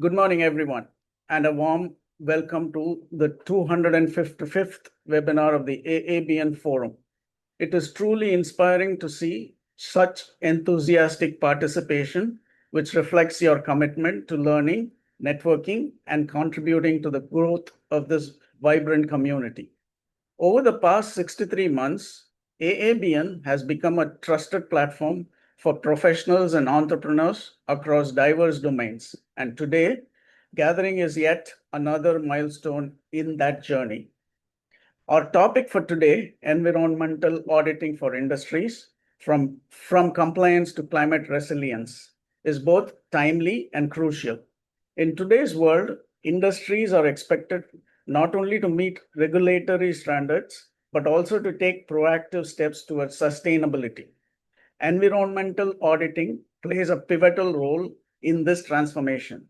Good morning, everyone, and a warm welcome to the 255th webinar of the AABN Forum. It is truly inspiring to see such enthusiastic participation, which reflects your commitment to learning, networking, and contributing to the growth of this vibrant community. Over the past 63 months, AABN has become a trusted platform for professionals and entrepreneurs across diverse domains. And today, gathering is yet another milestone in that journey. Our topic for today, environmental auditing for industries, from compliance to climate resilience, is both timely and crucial. In today's world, industries are expected not only to meet regulatory standards, but also to take proactive steps towards sustainability. Environmental auditing plays a pivotal role in this transformation.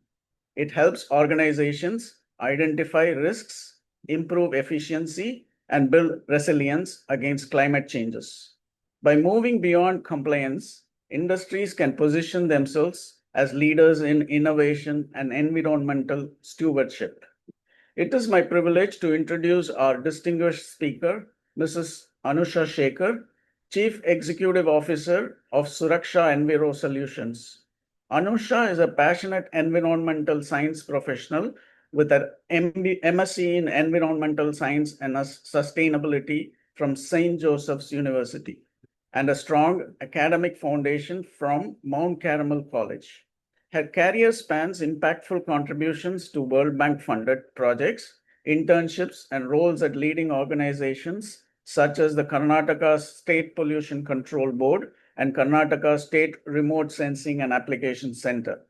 It helps organizations identify risks, improve efficiency, and build resilience against climate changes. By moving beyond compliance, industries can position themselves as leaders in innovation and environmental stewardship. It is my privilege to introduce our distinguished speaker, Mrs. Anusha Shekhar, Chief Executive Officer of Suraksha Enviro Solutions. Anusha is a passionate environmental science professional with an MSc in Environmental Science and Sustainability from St. Joseph's University and a strong academic foundation from Mount Carmel College. Her career spans impactful contributions to World Bank funded projects, internships, and roles at leading organizations such as the Karnataka State Pollution Control Board and Karnataka State Remote Sensing and Application Center.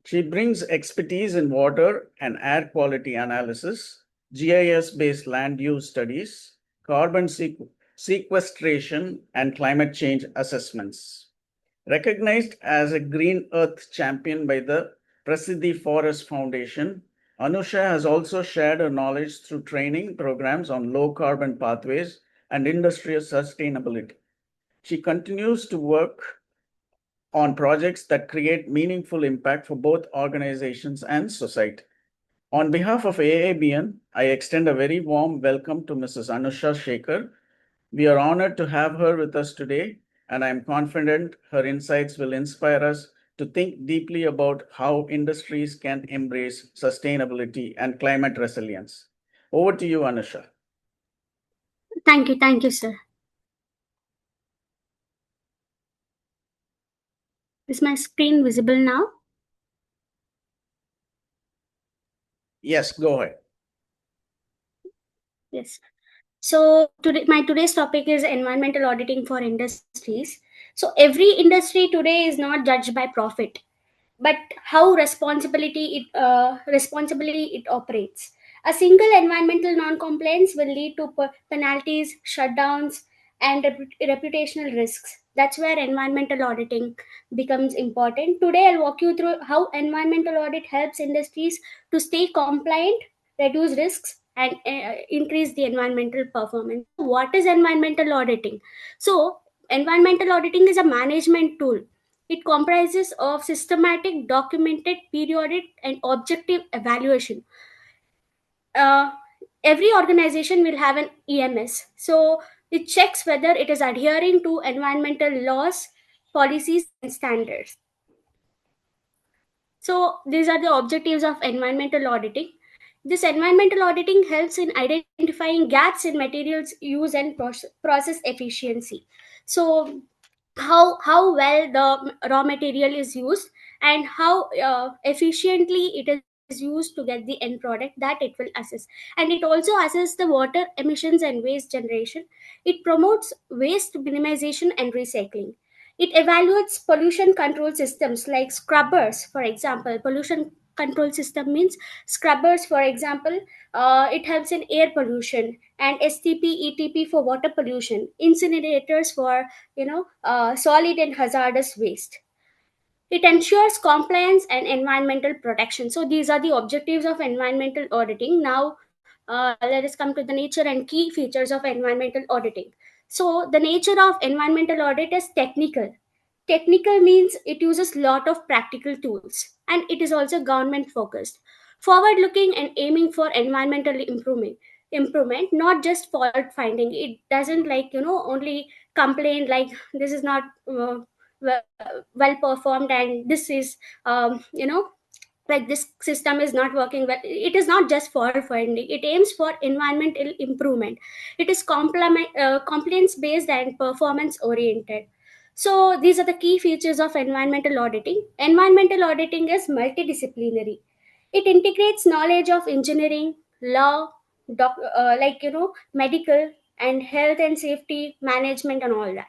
She brings expertise in water and air quality analysis, GIS-based land use studies, carbon sequestration, and climate change assessments. Recognized as a Green Earth champion by the Prasiddhi Forest Foundation, Anusha has also shared her knowledge through training programs on low carbon pathways and industrial sustainability. She continues to work on projects that create meaningful impact for both organizations and society. On behalf of AABN, I extend a very warm welcome to Mrs. Anusha Shekhar. We are honored to have her with us today, and I am confident her insights will inspire us to think deeply about how industries can embrace sustainability and climate resilience. Over to you, Anusha. Thank you, sir. Is my screen visible now? Yes, go ahead. Yes. So today's topic is environmental auditing for industries. So every industry today is not judged by profit, but how responsibly it operates. A single environmental non-compliance will lead to penalties, shutdowns, and reputational risks. That's where environmental auditing becomes important. Today, I'll walk you through how environmental audit helps industries to stay compliant, reduce risks, and increase the environmental performance. What is environmental auditing? So, environmental auditing is a management tool. It comprises of systematic, documented, periodic, and objective evaluation. Uh, every organization will have an EMS. So it checks whether it is adhering to environmental laws, policies, and standards. So these are the objectives of environmental auditing. This environmental auditing helps in identifying gaps in materials use and process efficiency. So how well the raw material is used and how efficiently it is used to get the end product, that it will assess. And it also assesses the water emissions and waste generation. It promotes waste minimization and recycling. It evaluates pollution control systems like scrubbers. For example, pollution control system means scrubbers. For example, it helps in air pollution, and STP, ETP for water pollution, incinerators for solid and hazardous waste. It ensures compliance and environmental protection. So these are the objectives of environmental auditing. Now, let us come to the nature and key features of environmental auditing. So the nature of environmental audit is technical. Technical means it uses lot of practical tools, and it is also government focused, forward looking and aiming for environmental improvement, not just fault finding. It doesn't, like, only complain like this is not well performed, and this is like this system is not working well. It is not just for finding, it aims for environmental improvement. It is compliance based and performance oriented. So these are the key features of environmental auditing. Environmental auditing is multidisciplinary. It integrates knowledge of engineering, law, medical and health and safety management and all that.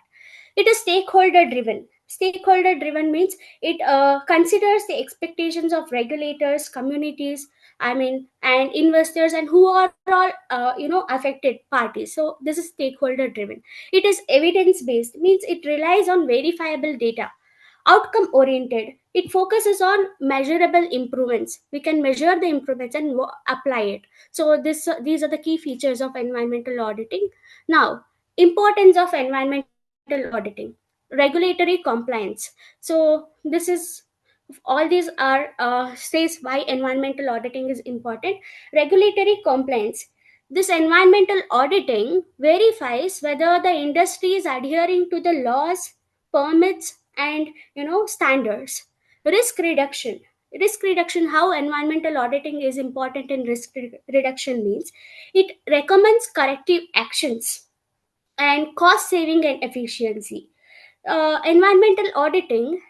It is stakeholder driven. Stakeholder driven means it considers the expectations of regulators, communities, and investors, and who are all affected parties. So this is stakeholder driven. It is evidence based, means it relies on verifiable data. Outcome oriented, it focuses on measurable improvements. We can measure the improvements and apply it. So these are the key features of environmental auditing. Now, importance of environmental auditing. Regulatory compliance. So this is, all these are says why environmental auditing is important. Regulatory compliance. This environmental auditing verifies whether the industry is adhering to the laws, permits, and standards. Risk reduction. Risk reduction, how environmental auditing is important in reduction means it recommends corrective actions and cost saving and efficiency. Environmental auditing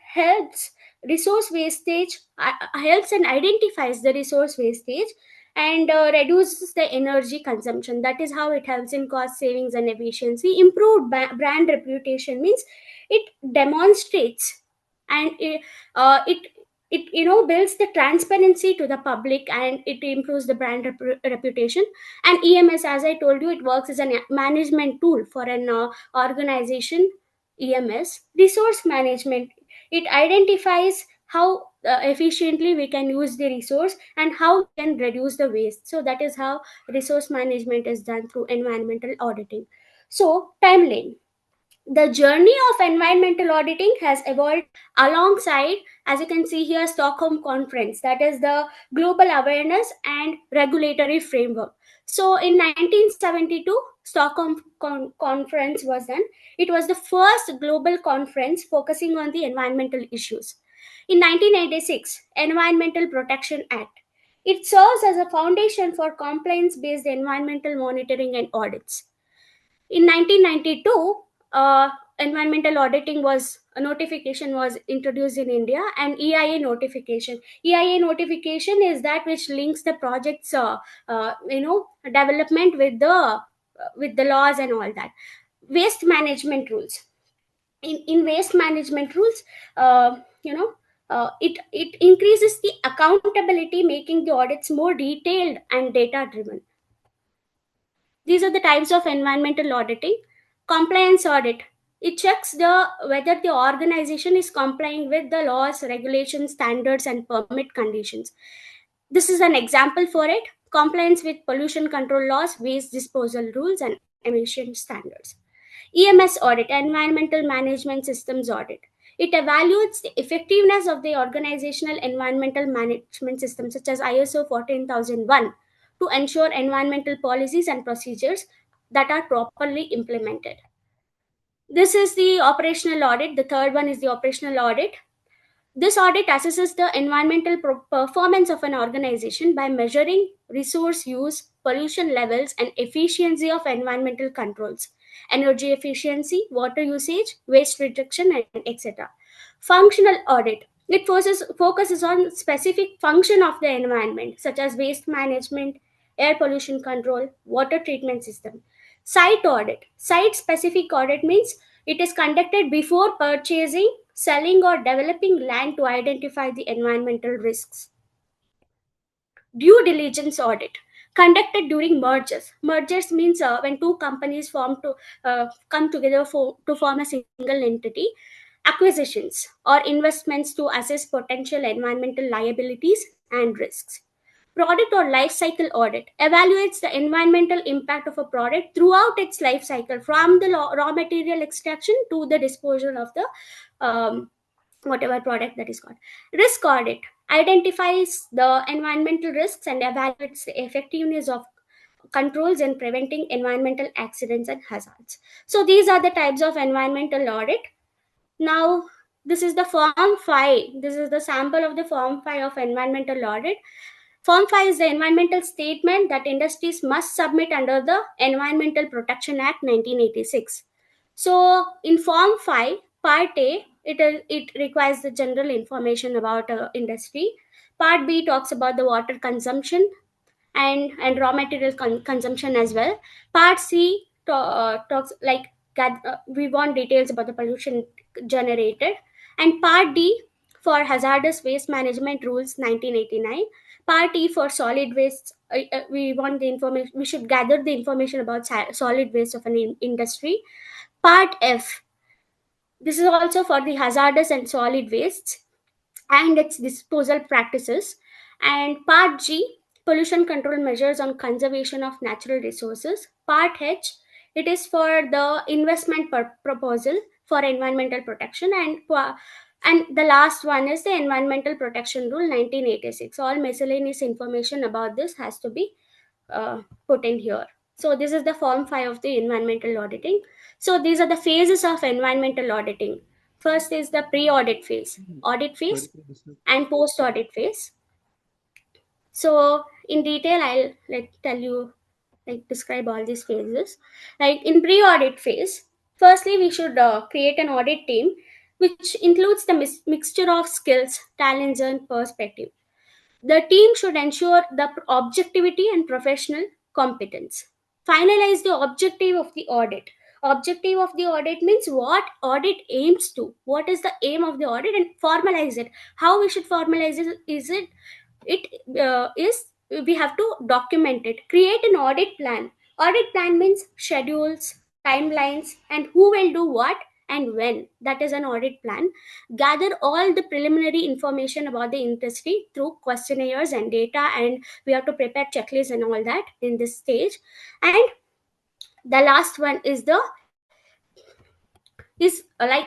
resource wastage helps and identifies the resource wastage, and reduces the energy consumption. That is how it helps in cost savings and efficiency. Improved brand reputation means it demonstrates, and it builds the transparency to the public, and it improves the brand reputation. And EMS, as I told you, it works as a management tool for an organization. EMS, resource management, it identifies how efficiently we can use the resource and how we can reduce the waste. So that is how resource management is done through environmental auditing. So timeline. The journey of environmental auditing has evolved alongside, as you can see here, Stockholm Conference, that is the global awareness and regulatory framework. So in 1972, Stockholm Conference was done. It was the first global conference focusing on the environmental issues. In 1986, Environmental Protection Act. It serves as a foundation for compliance based environmental monitoring and audits. In 1992, environmental auditing was a notification was introduced in India, and EIA notification. EIA notification is that which links the project's development with the laws and all that. Waste management rules. In waste management rules, it increases the accountability, making the audits more detailed and data driven. These are the types of environmental auditing. Compliance audit. It checks whether the organization is complying with the laws, regulations, standards, and permit conditions. This is an example for it. Compliance with pollution control laws, waste disposal rules, and emission standards. EMS audit, environmental management systems audit. It evaluates the effectiveness of the organizational environmental management system, such as ISO 14001, to ensure environmental policies and procedures that are properly implemented. This is the operational audit. The third one is the operational audit. This audit assesses the environmental performance of an organization by measuring resource use, pollution levels, and efficiency of environmental controls, energy efficiency, water usage, waste reduction, and etc. Functional audit. It focuses on specific function of the environment, such as waste management, air pollution control, water treatment system. Site audit. Site specific audit means it is conducted before purchasing, selling, or developing land to identify the environmental risks. Due diligence audit conducted during mergers. Mergers means when two companies come together to form a single entity. Acquisitions or investments to assess potential environmental liabilities and risks. Product or life cycle audit evaluates the environmental impact of a product throughout its life cycle, from the raw material extraction to the disposal of the whatever product that is called. Risk audit identifies the environmental risks and evaluates the effectiveness of controls in preventing environmental accidents and hazards. So these are the types of environmental audit. Now, this is the Form 5. This is the sample of the Form 5 of environmental audit. Form 5 is the environmental statement that industries must submit under the Environmental Protection Act 1986. So, in Form 5, Part A, it requires the general information about industry. Part B talks about the water consumption and raw material consumption as well. Part C talks like we want details about the pollution generated, and Part D for hazardous waste management rules 1989. Part E for solid waste. We want the information. We should gather the information about solid waste of an industry. Part F. This is also for the hazardous and solid wastes and its disposal practices. And Part G, pollution control measures on conservation of natural resources. Part H, it is for the investment proposal for environmental protection. And the last one is the Environmental Protection Rule 1986. All miscellaneous information about this has to be put in here. So this is the Form 5 of the environmental auditing. So these are the phases of environmental auditing. First is the pre-audit phase, audit phase, and post-audit phase. So in detail, I'll tell you, describe all these phases. Like in pre-audit phase, firstly we should create an audit team which includes the mixture of skills, talents, and perspective. The team should ensure the objectivity and professional competence. Finalize the objective of the audit. Objective of the audit means what audit aims to. What is the aim of the audit, and formalize it. How we should formalize it is we have to document it. Create an audit plan. Audit plan means schedules, timelines, and who will do what and when. That is an audit plan. Gather all the preliminary information about the industry through questionnaires and data, and we have to prepare checklists and all that in this stage. And the last one is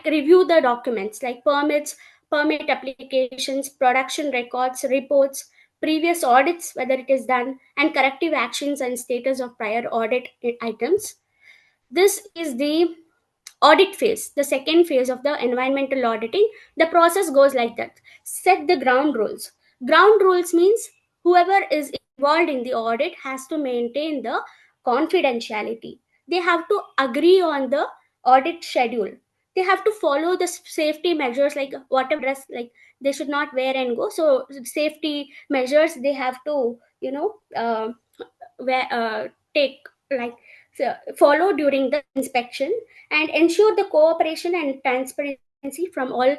review the documents like permit applications, production records, reports, previous audits whether it is done, and corrective actions and status of prior audit items. This is the audit phase, the second phase of the environmental auditing. The process goes like that. Set the ground rules. Ground rules means whoever is involved in the audit has to maintain the confidentiality. They have to agree on the audit schedule. They have to follow the safety measures, like whatever dress like they should not wear and go. So safety measures they have to take like follow during the inspection, and ensure the cooperation and transparency from all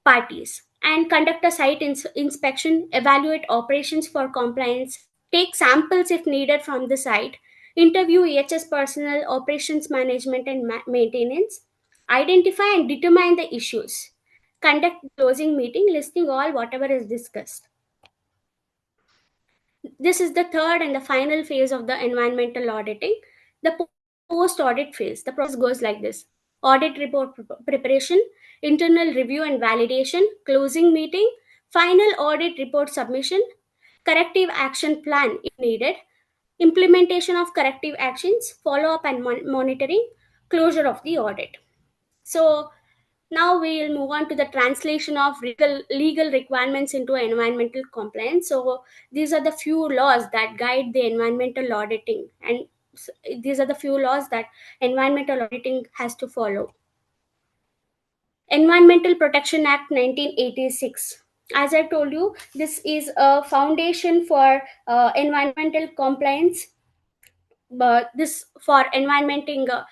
parties, and conduct a site inspection, evaluate operations for compliance, take samples if needed from the site, interview EHS personnel, operations management, and maintenance, identify and determine the issues, conduct closing meeting listing all whatever is discussed. This is the third and the final phase of the environmental auditing, the post audit phase. The process goes like this: audit report preparation, internal review and validation, closing meeting, final audit report submission, corrective action plan if needed, implementation of corrective actions, follow up and monitoring, closure of the audit. So now we will move on to the translation of legal requirements into environmental compliance. So these are the few laws that guide the environmental auditing, and these are the few laws that environmental auditing has to follow. Environmental Protection Act 1986. As I told you, this is a foundation for environmental compliance, but this for environmental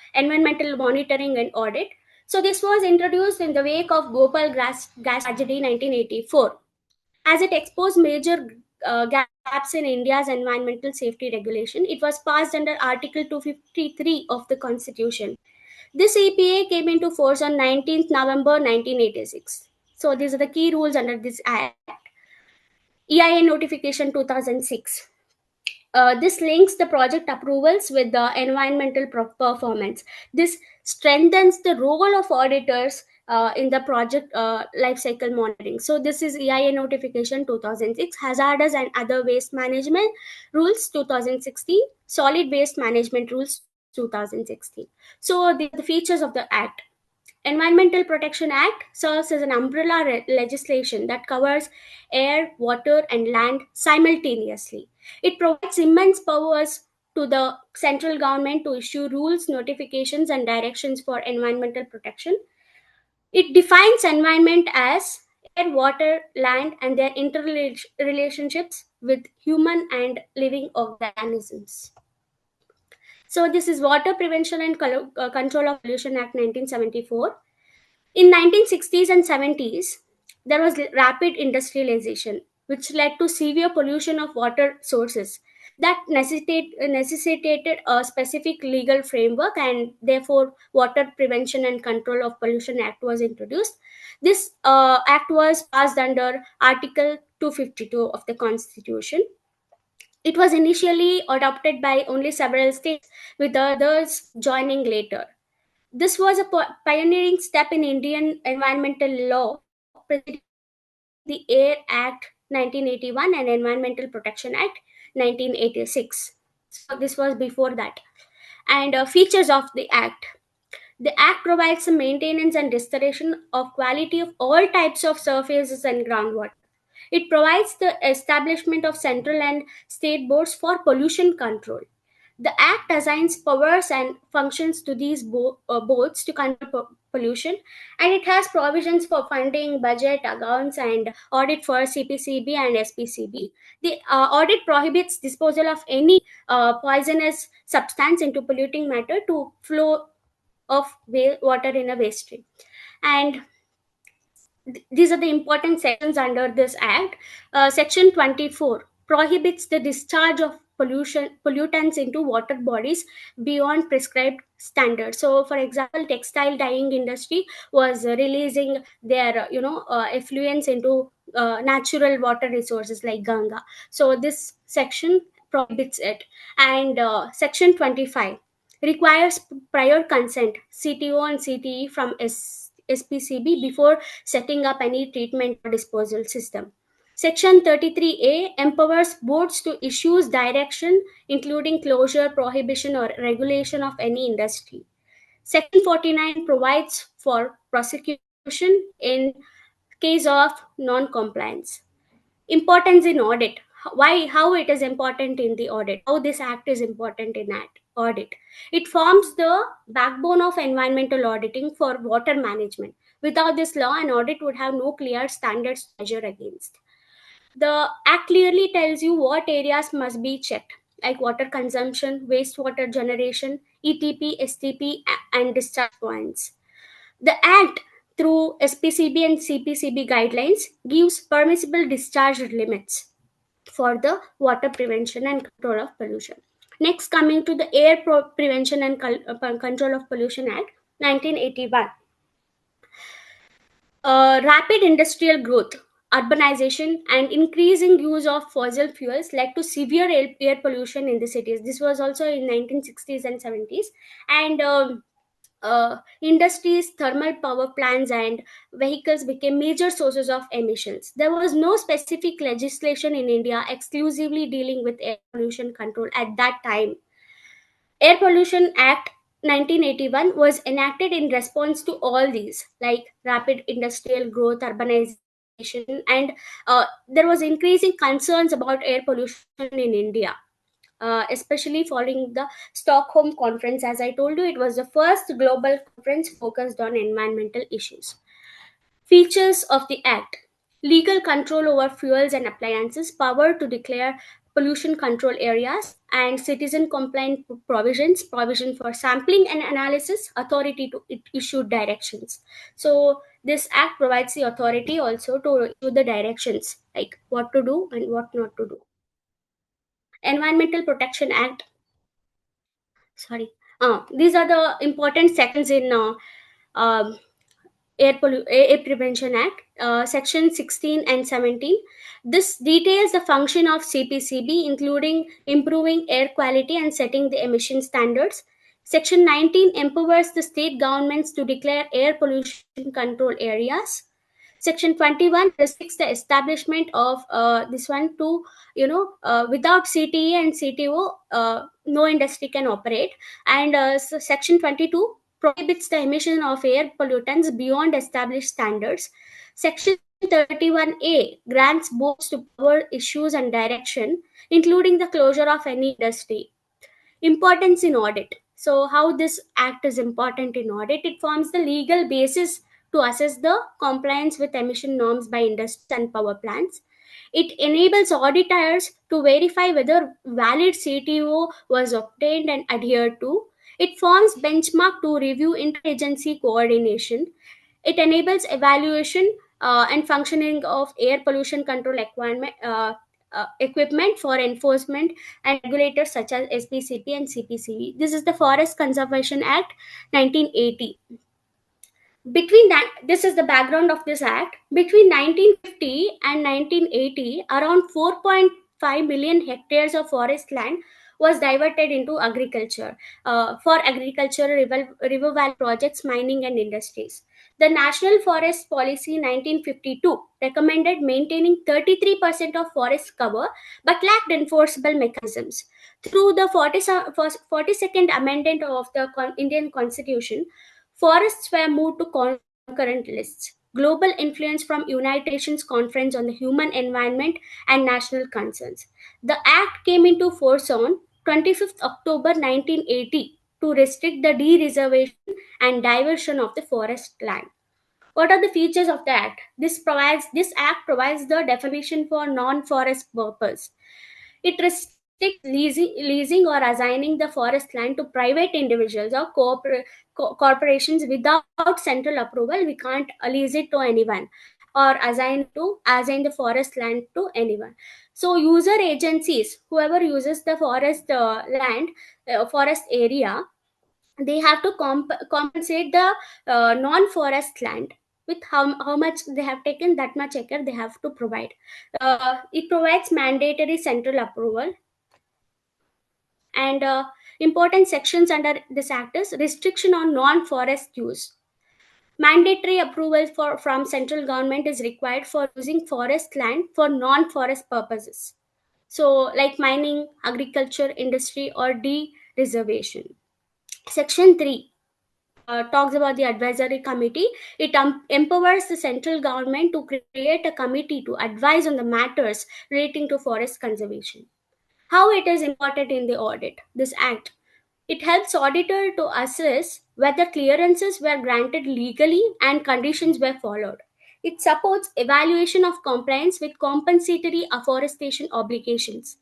monitoring and audit. So this was introduced in the wake of Gopal gas tragedy 1984, as it exposed major gaps in India's environmental safety regulation. It was passed under Article 253 of the Constitution. This EPA came into force on 19th November 1986. So these are the key rules under this act. EIA notification 2006. This links the project approvals with the environmental performance. This strengthens the role of auditors in the project life cycle monitoring. So this is EIA notification 2006, hazardous and other waste management rules 2016, solid waste management rules 2016. So these are the features of the act. Environmental Protection Act serves as an umbrella legislation that covers air, water, and land simultaneously. It provides immense powers to the central government to issue rules, notifications, and directions for environmental protection. It defines environment as air, water, land, and their interrelationships with human and living organisms. So, this is Water Prevention and Control of Pollution Act 1974. In 1960s and 70s, there was rapid industrialization, which led to severe pollution of water sources that necessitated a specific legal framework, and therefore Water Prevention and Control of Pollution Act was introduced. This act was passed under Article 252 of the Constitution. It was initially adopted by only several states, with others joining later. This was a pioneering step in Indian environmental law, preceding the Air Act 1981 and Environmental Protection Act 1986. So this was before that. And features of the Act. The Act provides the maintenance and restoration of quality of all types of surfaces and groundwater. It provides the establishment of central and state boards for pollution control. The Act assigns powers and functions to these boards to control pollution, and it has provisions for funding, budget, accounts, and audit for CPCB and SPCB. The audit prohibits disposal of any poisonous substance into polluting matter to flow of water in a waste stream. And these are the important sections under this act. Section 24 prohibits the discharge of pollutants into water bodies beyond prescribed standards. So for example, textile dyeing industry was releasing their effluents into natural water resources like Ganga. So this section prohibits it. And section 25 requires prior consent, CTO and CTE from SPCB before setting up any treatment or disposal system. Section 33A empowers boards to issue direction, including closure, prohibition, or regulation of any industry. Section 49 provides for prosecution in case of non-compliance. Importance in audit. Why? How it is important in the audit? How this act is important in audit? It forms the backbone of environmental auditing for water management. Without this law, an audit would have no clear standards to measure against. The act clearly tells you what areas must be checked, like water consumption, wastewater generation, ETP, STP, and discharge points. The Act, through SPCB and CPCB guidelines, gives permissible discharge limits for the water prevention and control of pollution. Next, coming to the Air Prevention and Control of Pollution Act 1981. Rapid industrial growth, urbanization, and increasing use of fossil fuels led to severe air pollution in the cities. This was also in 1960s and 70s. And industries, thermal power plants, and vehicles became major sources of emissions. There was no specific legislation in India exclusively dealing with air pollution control at that time. Air Pollution Act 1981 was enacted in response to all these, like rapid industrial growth, urbanization, and there was increasing concerns about air pollution in India. Especially following the Stockholm Conference. As I told you, it was the first global conference focused on environmental issues. Features of the Act: legal control over fuels and appliances, power to declare pollution control areas, and citizen compliant provisions, provision for sampling and analysis, authority to issue directions. So, this Act provides the authority also to issue the directions, like what to do and what not to do. Environmental Protection Act, sorry, these are the important sections in um, Air Prevention Act, Section 16 and 17. This details the function of CPCB, including improving air quality and setting the emission standards. Section 19 empowers the state governments to declare air pollution control areas. Section 21 restricts the establishment of this one to, without CTE and CTO, no industry can operate. And Section 22 prohibits the emission of air pollutants beyond established standards. Section 31A grants boards to power issues and direction, including the closure of any industry. Importance in audit. So, how this act is important in audit? It forms the legal basis to assess the compliance with emission norms by industries and power plants. It enables auditors to verify whether valid CTO was obtained and adhered to. It forms benchmark to review interagency coordination. It enables evaluation and functioning of air pollution control equipment for enforcement and regulators such as SPCP and CPCB. This is the Forest Conservation Act 1980. Between that, this is the background of this act. Between 1950 and 1980, around 4.5 million hectares of forest land was diverted into agriculture, for agriculture, river valley projects, mining, and industries. The National Forest Policy 1952 recommended maintaining 33% of forest cover but lacked enforceable mechanisms. Through the 42nd Amendment of the Indian Constitution, forests were moved to concurrent lists. Global influence from United Nations Conference on the Human Environment and National Concerns. The act came into force on 25th October 1980 to restrict the dereservation and diversion of the forest land. What are the features of the act? This act provides the definition for non-forest purpose. It restricts leasing or assigning the forest land to private individuals or corporations without central approval. We can't lease it to anyone or assign the forest land to anyone. So user agencies, whoever uses the forest land, forest area, they have to compensate the non-forest land with how much they have taken, that much acre they have to provide. It provides mandatory central approval. And important sections under this act is restriction on non-forest use. Mandatory approval from central government is required for using forest land for non-forest purposes. So, like mining, agriculture, industry, or de-reservation. Section 3 talks about the advisory committee. It empowers the central government to create a committee to advise on the matters relating to forest conservation. How it is important in the audit, this act? It helps auditor to assess whether clearances were granted legally and conditions were followed. It supports evaluation of compliance with compensatory afforestation obligations.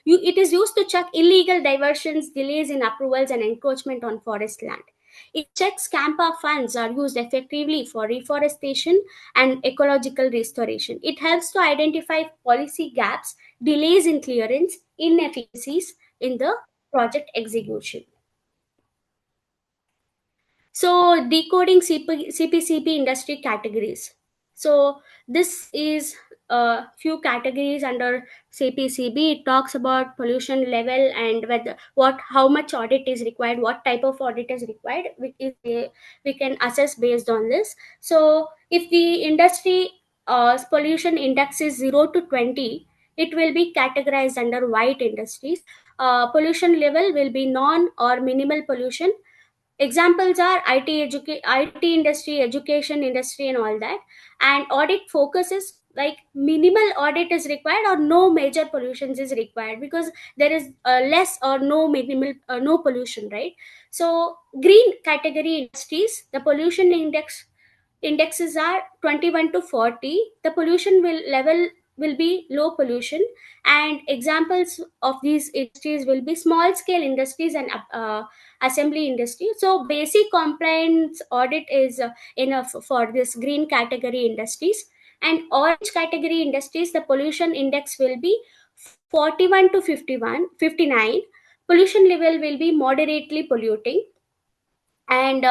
It is used to check illegal diversions, delays in approvals, and encroachment on forest land. It checks CAMPA funds are used effectively for reforestation and ecological restoration. It helps to identify policy gaps, delays in clearance, inefficiencies in the project execution. So, decoding CPCP industry categories. So, this is a few categories under CPCB. It talks about pollution level and how much audit is required, what type of audit is required. We can assess based on this. So, if the industry pollution index is 0 to 20, it will be categorized under white industries. Pollution level will be non or minimal pollution. Examples are IT industry, education industry, and all that. And audit focuses like minimal audit is required or no major pollutions is required, because there is less or no minimal no pollution, right? So green category industries, the pollution indexes are 21 to 40. The pollution level will be low pollution. And examples of these industries will be small scale industries and assembly industry. So basic compliance audit is enough for this green category industries. And orange category industries, the pollution index will be 41 to 59. Pollution level will be moderately polluting. And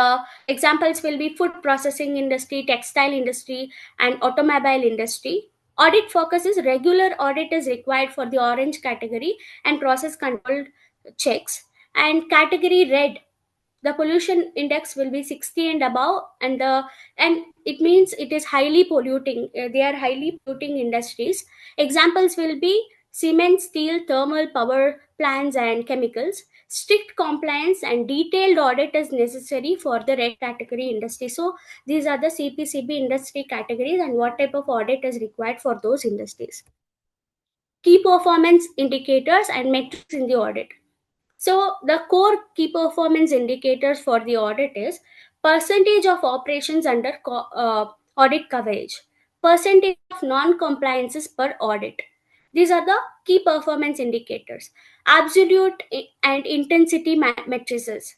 examples will be food processing industry, textile industry, and automobile industry. Audit focuses regular audit is required for the orange category and process controlled checks. And category red, the pollution index will be 60 and above, and it means it is highly polluting. They are highly polluting industries. Examples will be cement, steel, thermal power plants, and chemicals. Strict compliance and detailed audit is necessary for the red category industry. So these are the CPCB industry categories and what type of audit is required for those industries. Key performance indicators and metrics in the audit. So the core key performance indicators for the audit is percentage of operations under audit coverage, percentage of non-compliances per audit. These are the key performance indicators. Absolute and intensity matrices,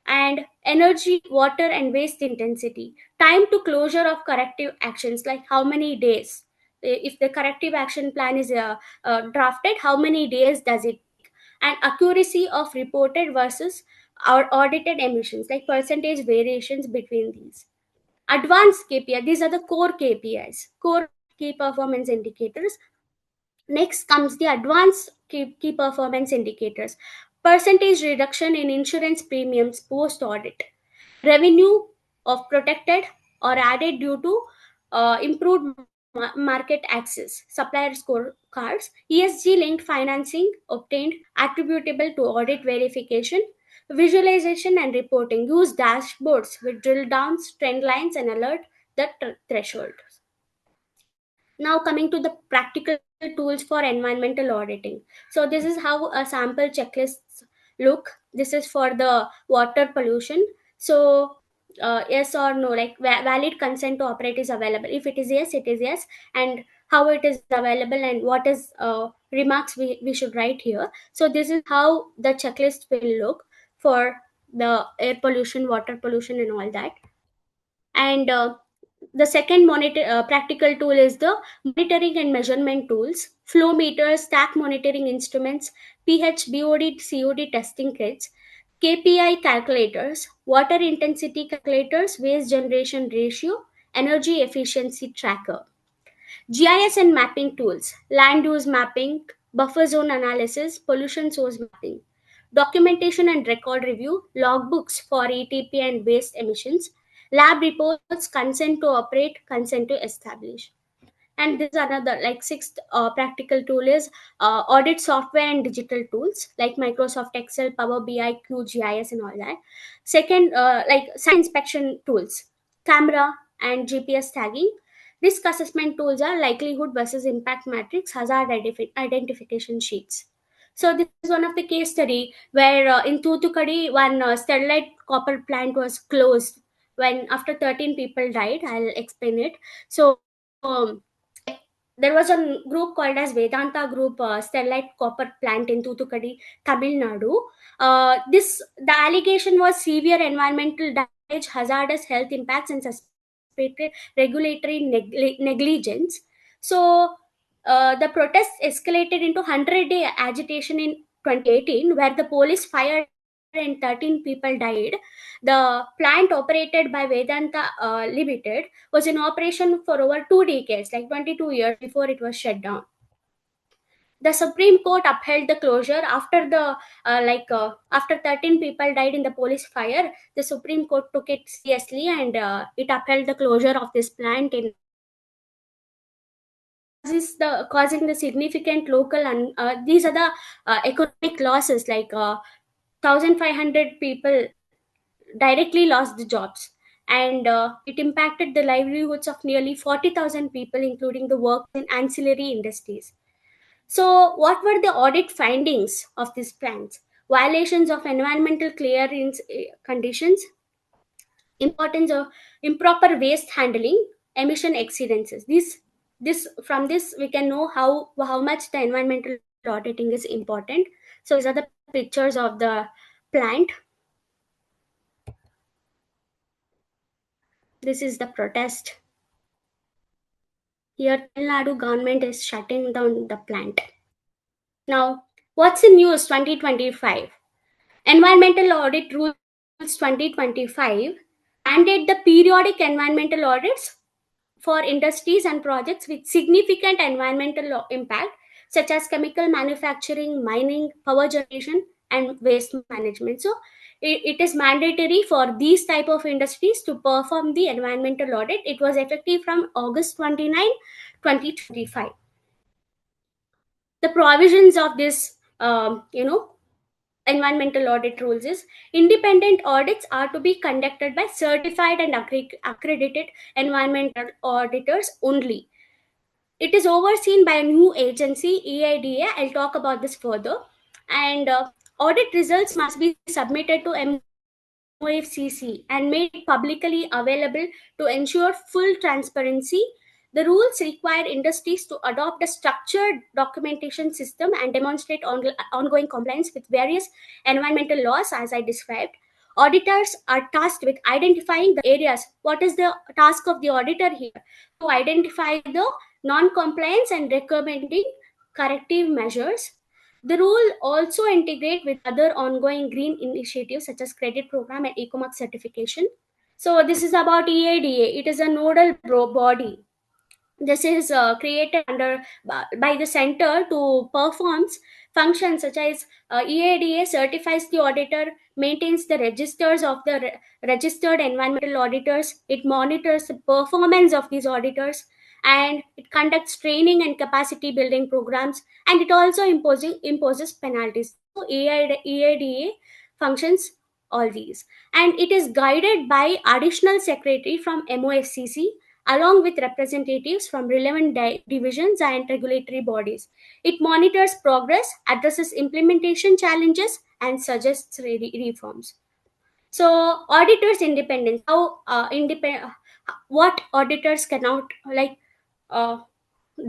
and energy, water, and waste intensity. Time to closure of corrective actions, like how many days. If the corrective action plan is drafted, how many days does it, and accuracy of reported versus our audited emissions, like percentage variations between these. Advanced KPI, these are the core KPIs, core key performance indicators. Next comes the advanced key performance indicators. Percentage reduction in insurance premiums post audit, revenue of protected or added due to improved market access, supplier scorecards, ESG linked financing obtained attributable to audit verification, visualization and reporting. Use dashboards with drill downs, trend lines, and alert the threshold. Now coming to the practical tools for environmental auditing. So this is how a sample checklists look. This is for the water pollution. So yes or no, like valid consent to operate is available. If it is yes, it is yes. And how it is available and what is remarks we should write here. So this is how the checklist will look for the air pollution, water pollution, and all that. And the second practical tool is the monitoring and measurement tools, flow meters, stack monitoring instruments, pH, BOD, COD testing kits, KPI calculators, water intensity calculators, waste generation ratio, energy efficiency tracker. GIS and mapping tools, land use mapping, buffer zone analysis, pollution source mapping. Documentation and record review, logbooks for ETP and waste emissions, lab reports, consent to operate, consent to establish. And this is another, like sixth practical tool is audit software and digital tools like Microsoft Excel, Power BI, QGIS, and all that. Second, like site inspection tools, camera and GPS tagging. Risk assessment tools are likelihood versus impact matrix, hazard identification sheets. So this is one of the case study where in Thuthukudi, one Sterlite copper plant was closed when after 13 people died. I'll explain it. So there was a group called as Vedanta Group Sterlite Copper Plant in Thuthukudi, Tamil Nadu. The allegation was severe environmental damage, hazardous health impacts, and suspected regulatory negligence. So the protests escalated into 100-day agitation in 2018, where the police fired and 13 people died. The plant operated by Vedanta Limited was in operation for over 2 decades, like 22 years before it was shut down. The Supreme Court upheld the closure after after 13 people died in the police fire. The Supreme Court took it seriously and it upheld the closure of this plant in causing the significant local and these are the economic losses, like 1,500 people directly lost the jobs, and it impacted the livelihoods of nearly 40,000 people, including the work in ancillary industries. So, what were the audit findings of these plants? Violations of environmental clearance conditions, importance of improper waste handling, emission exceedances. This from this we can know how much the environmental auditing is important. So these are the pictures of the plant. This is the protest. Here, Tamil Nadu government is shutting down the plant. Now, what's in news 2025? Environmental audit rules Rules 2025 mandate the periodic environmental audits for industries and projects with significant environmental impact, such as chemical manufacturing, mining, power generation, and waste management. So, it is mandatory for these type of industries to perform the environmental audit. It was effective from August 29, 2025. The provisions of this, environmental audit rules is independent audits are to be conducted by certified and accredited environmental auditors only. It is overseen by a new agency, EIDA. I'll talk about this further. And audit results must be submitted to MOFCC and made publicly available to ensure full transparency. The rules require industries to adopt a structured documentation system and demonstrate ongoing compliance with various environmental laws, as I described. Auditors are tasked with identifying the areas. What is the task of the auditor here? To identify the non compliance and recommending corrective measures. The rule also integrate with other ongoing green initiatives such as credit program and ecomark certification. So this is about EADA. It is a nodal body. This is created under by the center to performs functions such as EADA certifies the auditor, maintains the registers of the registered environmental auditors, it monitors the performance of these auditors, and it conducts training and capacity building programs, and it also imposes penalties. So EADA functions all these, and it is guided by additional secretary from MOFCC along with representatives from relevant divisions and regulatory bodies. It monitors progress, addresses implementation challenges, and suggests reforms. So, auditors' independence. How what auditors cannot uh,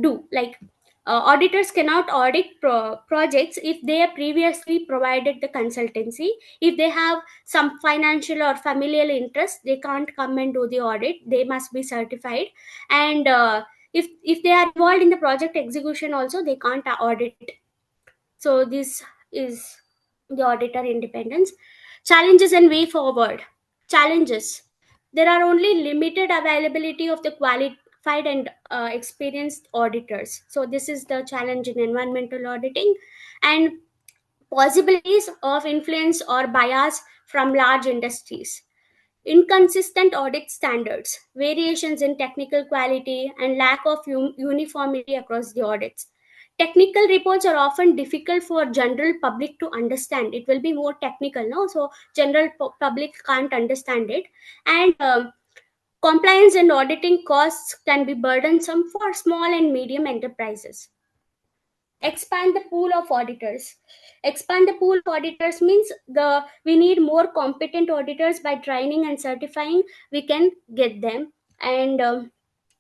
do? Auditors cannot audit projects if they have previously provided the consultancy. If they have some financial or familial interest, they can't come and do the audit. They must be certified, and if they are involved in the project execution, also they can't audit. So this is the auditor independence. Challenges and way forward. Challenges. There are only limited availability of the qualified and experienced auditors. So this is the challenge in environmental auditing, and possibilities of influence or bias from large industries. Inconsistent audit standards, variations in technical quality, and lack of uniformity across the audits. Technical reports are often difficult for general public to understand. It will be more technical, no? So general public can't understand it, and compliance and auditing costs can be burdensome for small and medium enterprises. Expand the pool of auditors. Expand the pool of auditors means the we need more competent auditors. By training and certifying we can get them, and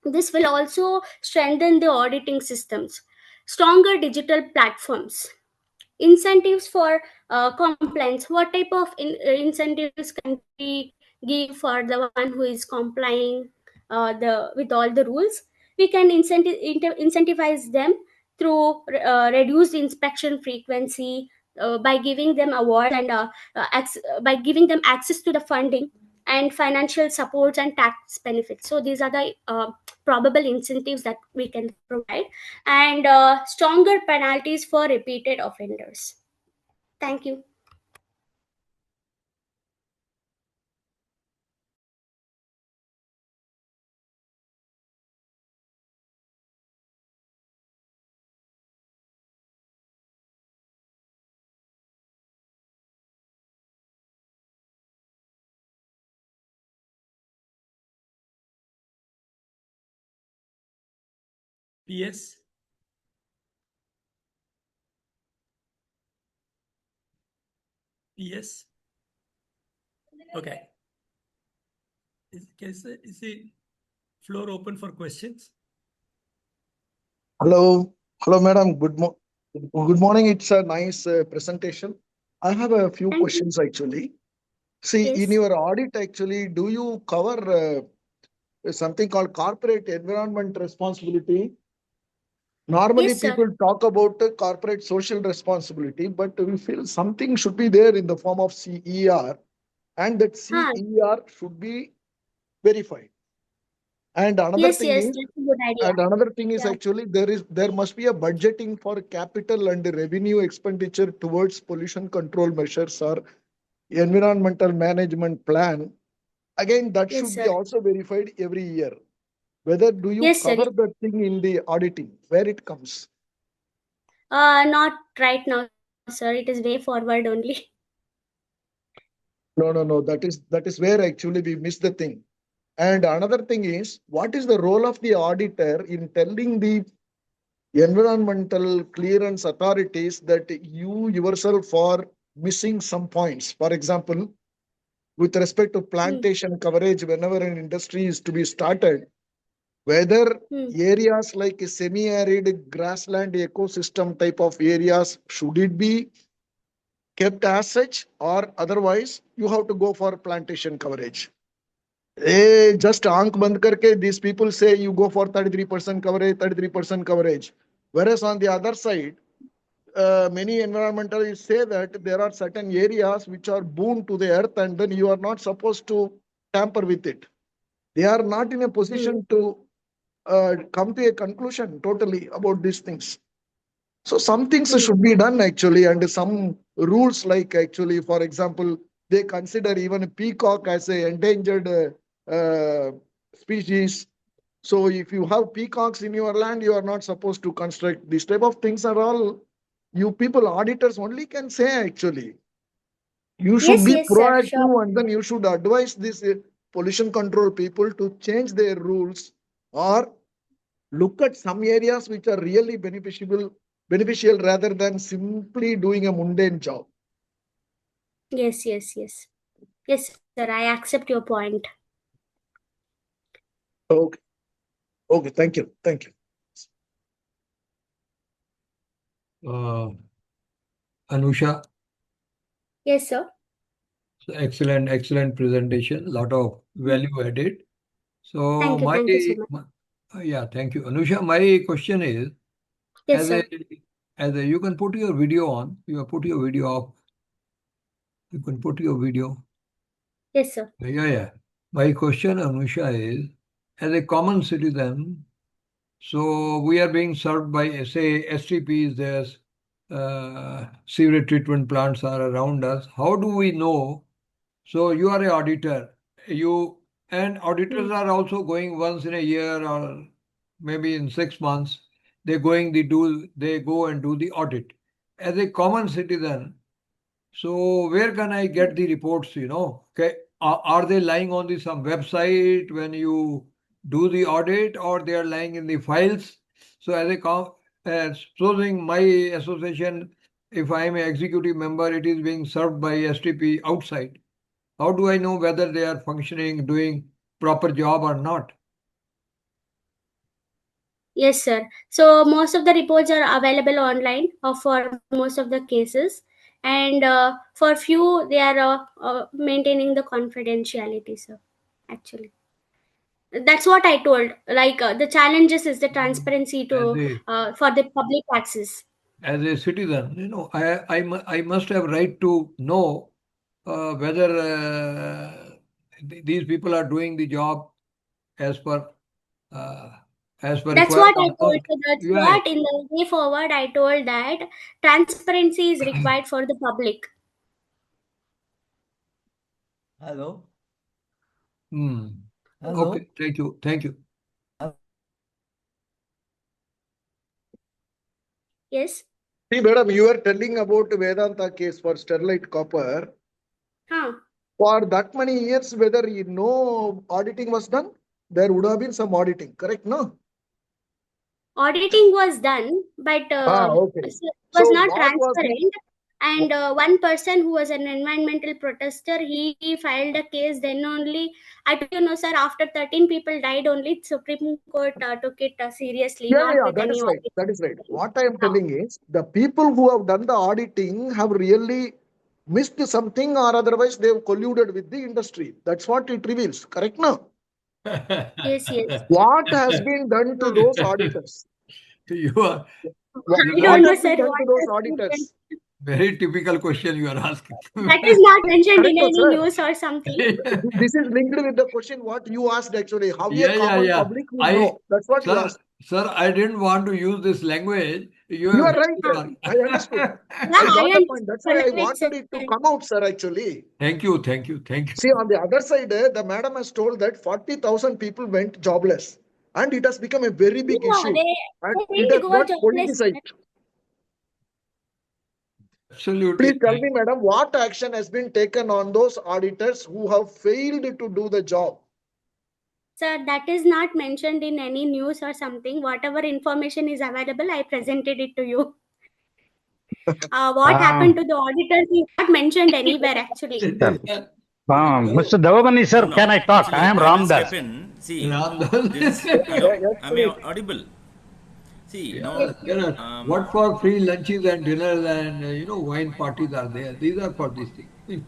this will also strengthen the auditing systems. Stronger digital platforms. Incentives for compliance. What type of incentives can we give for the one who is complying the with all the rules? We can incentivize them through reduced inspection frequency, by giving them awards, and by giving them access to the funding and financial supports and tax benefits. So these are the probable incentives that we can provide, and stronger penalties for repeated offenders. Thank you. PS. PS. Okay. Is the floor open for questions? Hello, hello, madam. Good morning. It's a nice presentation. I have a few Thank you. questions actually. See, in Yes. your audit, actually, do you cover something called corporate environment responsibility? Normally, Yes, sir. people talk about corporate social responsibility, but we feel something should be there in the form of CER. and that Huh. CER should be verified. And another Yes, thing yes, is, that's a good idea. and another thing is Yeah. actually there must be a budgeting for capital and revenue expenditure towards pollution control measures or environmental management plan. Again, that Yes, should be sir. also verified every year. Whether do you Yes, sir. cover that thing in the auditing, where it comes? Not right now, sir. It is way forward only. No, no, no. That is where actually we miss the thing. And another thing is, what is the role of the auditor in telling the environmental clearance authorities that you yourself are missing some points? For example, with respect to plantation coverage, whenever an industry is to be started, whether Hmm. areas like a semi-arid grassland ecosystem type of areas, should it be kept as such, or otherwise you have to go for plantation coverage? Just aank band karke, these people say you go for 33% coverage, 33% coverage. Whereas on the other side, many environmentalists say that there are certain areas which are boon to the earth and then you are not supposed to tamper with it. They are not in a position to come to a conclusion totally about these things. So some things Hmm. should be done actually, and some rules like actually, for example, they consider even a peacock as a endangered species. So if you have peacocks in your land, you are not supposed to construct. These type of things are all you people auditors only can say actually. You should Yes, be yes, sir. Sure. proactive and then you should advise these pollution control people to change their rules or look at some areas which are really beneficial rather than simply doing a mundane job. Yes, yes, yes. Yes, sir. I accept your point. Okay, okay, thank you. Uh, Anusha, Yes, sir. excellent presentation. Lot of value added. So Thank you so much. yeah, thank you, Anusha. My question is, Yes, as a sir. you can put your video on. You put your video off. You can put your video. Yes, sir. Yeah. My question, Anusha, is, as a common citizen, so we are being served by, say, STPs. There's sewage treatment plants are around us. How do we know? So you are an auditor. You and auditors are also going once in a year or maybe in 6 months. They go and do the audit. As a common citizen, so where can I get the reports? Okay, are they lying on some website when you do the audit, or they are lying in the files? So supposing my association, if I am an executive member, it is being served by STP outside. How do I know whether they are functioning, doing proper job or not? Yes, sir. So most of the reports are available online for most of the cases, and for few they are maintaining the confidentiality, sir. Actually, that's what I told. Like the challenges is the transparency As to a for the public access. as a citizen, I must have right to know whether these people are doing the job as per uh, That's required what I or told. not. So that's Yeah. what in the way forward I told that transparency is required for the public. Hello. Hmm. Hello. Okay. Thank you. Yes. See, madam, you are telling about Vedanta case for Sterlite Copper. Huh. For that many years, whether no auditing was done, there would have been some auditing, correct? No? Auditing was done, but Okay. it was So not what was the transparent. And one person who was an environmental protester, he filed a case. Then only I told sir. After 13 people died, only Supreme Court took it seriously, not with that any is right. audit. That is right. What I am Yeah. telling is the people who have done the auditing have really missed something or otherwise they have colluded with the industry. That's what it reveals. Correct now? Yes, yes. What has been done to those auditors? You are I What don't know, has sir. been done What to those has been done? auditors? Very typical question you are asking. That is not mentioned Correct, in any sir. news or something. This is linked with the question what you asked actually. How Yeah, a common yeah. public will know. That's what you Sir, asked. sir, I didn't want to use this language. You You have are right. done. I understood. Yeah, I got I the point. That's why I understand. wanted it to come out, sir, actually. Thank you, thank you, thank you. See, on the other side, the madam has told that 40,000 people went jobless. And it has become a very big Yeah, issue. And they it didn't has go got jobless. politicized. Absolutely. Please tell me, madam, what action has been taken on those auditors who have failed to do the job? Sir, that is not mentioned in any news or something. Whatever information is available, I presented it to you. What happened to the auditors is not mentioned anywhere actually. Mr. Devabani, sir, can I talk? I am will Ramdas. step in. See, Ramdas. this is, hello, Yes, am I audible? See, now, Yes. What for free lunches and dinners and wine parties are there? These are for these things.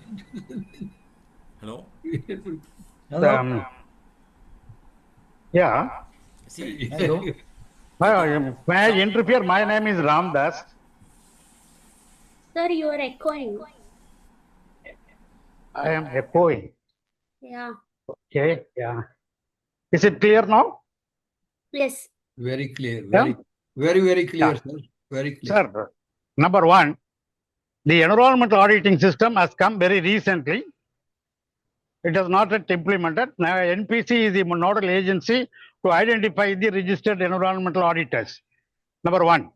hello, Um, yeah. see, Hello. May I interfere? My name is Ramdas. Sir, you are echoing. I am echoing. Yeah. Okay. Yeah. Is it clear now? Yes. Very clear. Yeah. Very clear, Yeah. sir. Very clear. Sir, number one, the environmental auditing system has come very recently. It is not yet implemented. Now, NPC is the nodal agency to identify the registered environmental auditors. Number one.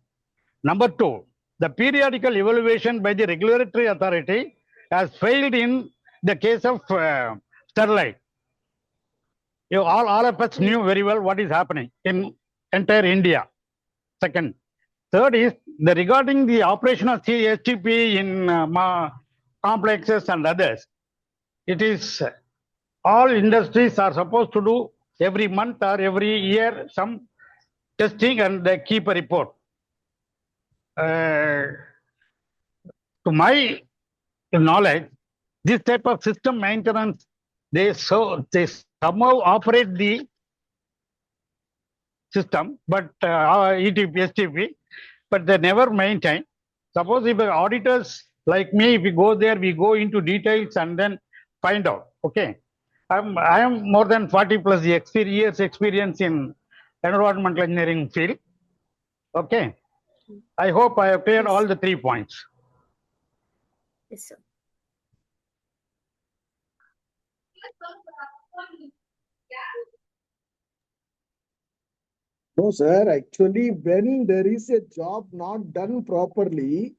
Number two, the periodical evaluation by the regulatory authority has failed in the case of Sterlite. All of us knew very well what is happening in entire India. Second. Third is regarding the operation of STP in complexes and others. It is all industries are supposed to do every month or every year some testing and they keep a report. To my knowledge, this type of system maintenance, they somehow operate the system, but ETP, STP, but they never maintain. Suppose if auditors like me, if we go there, we go into details and then find out. Okay, I am more than 40 plus years experience in environmental engineering field. Okay, I hope I have cleared all the 3 points. Yes, sir. No, sir. Actually, when there is a job not done properly,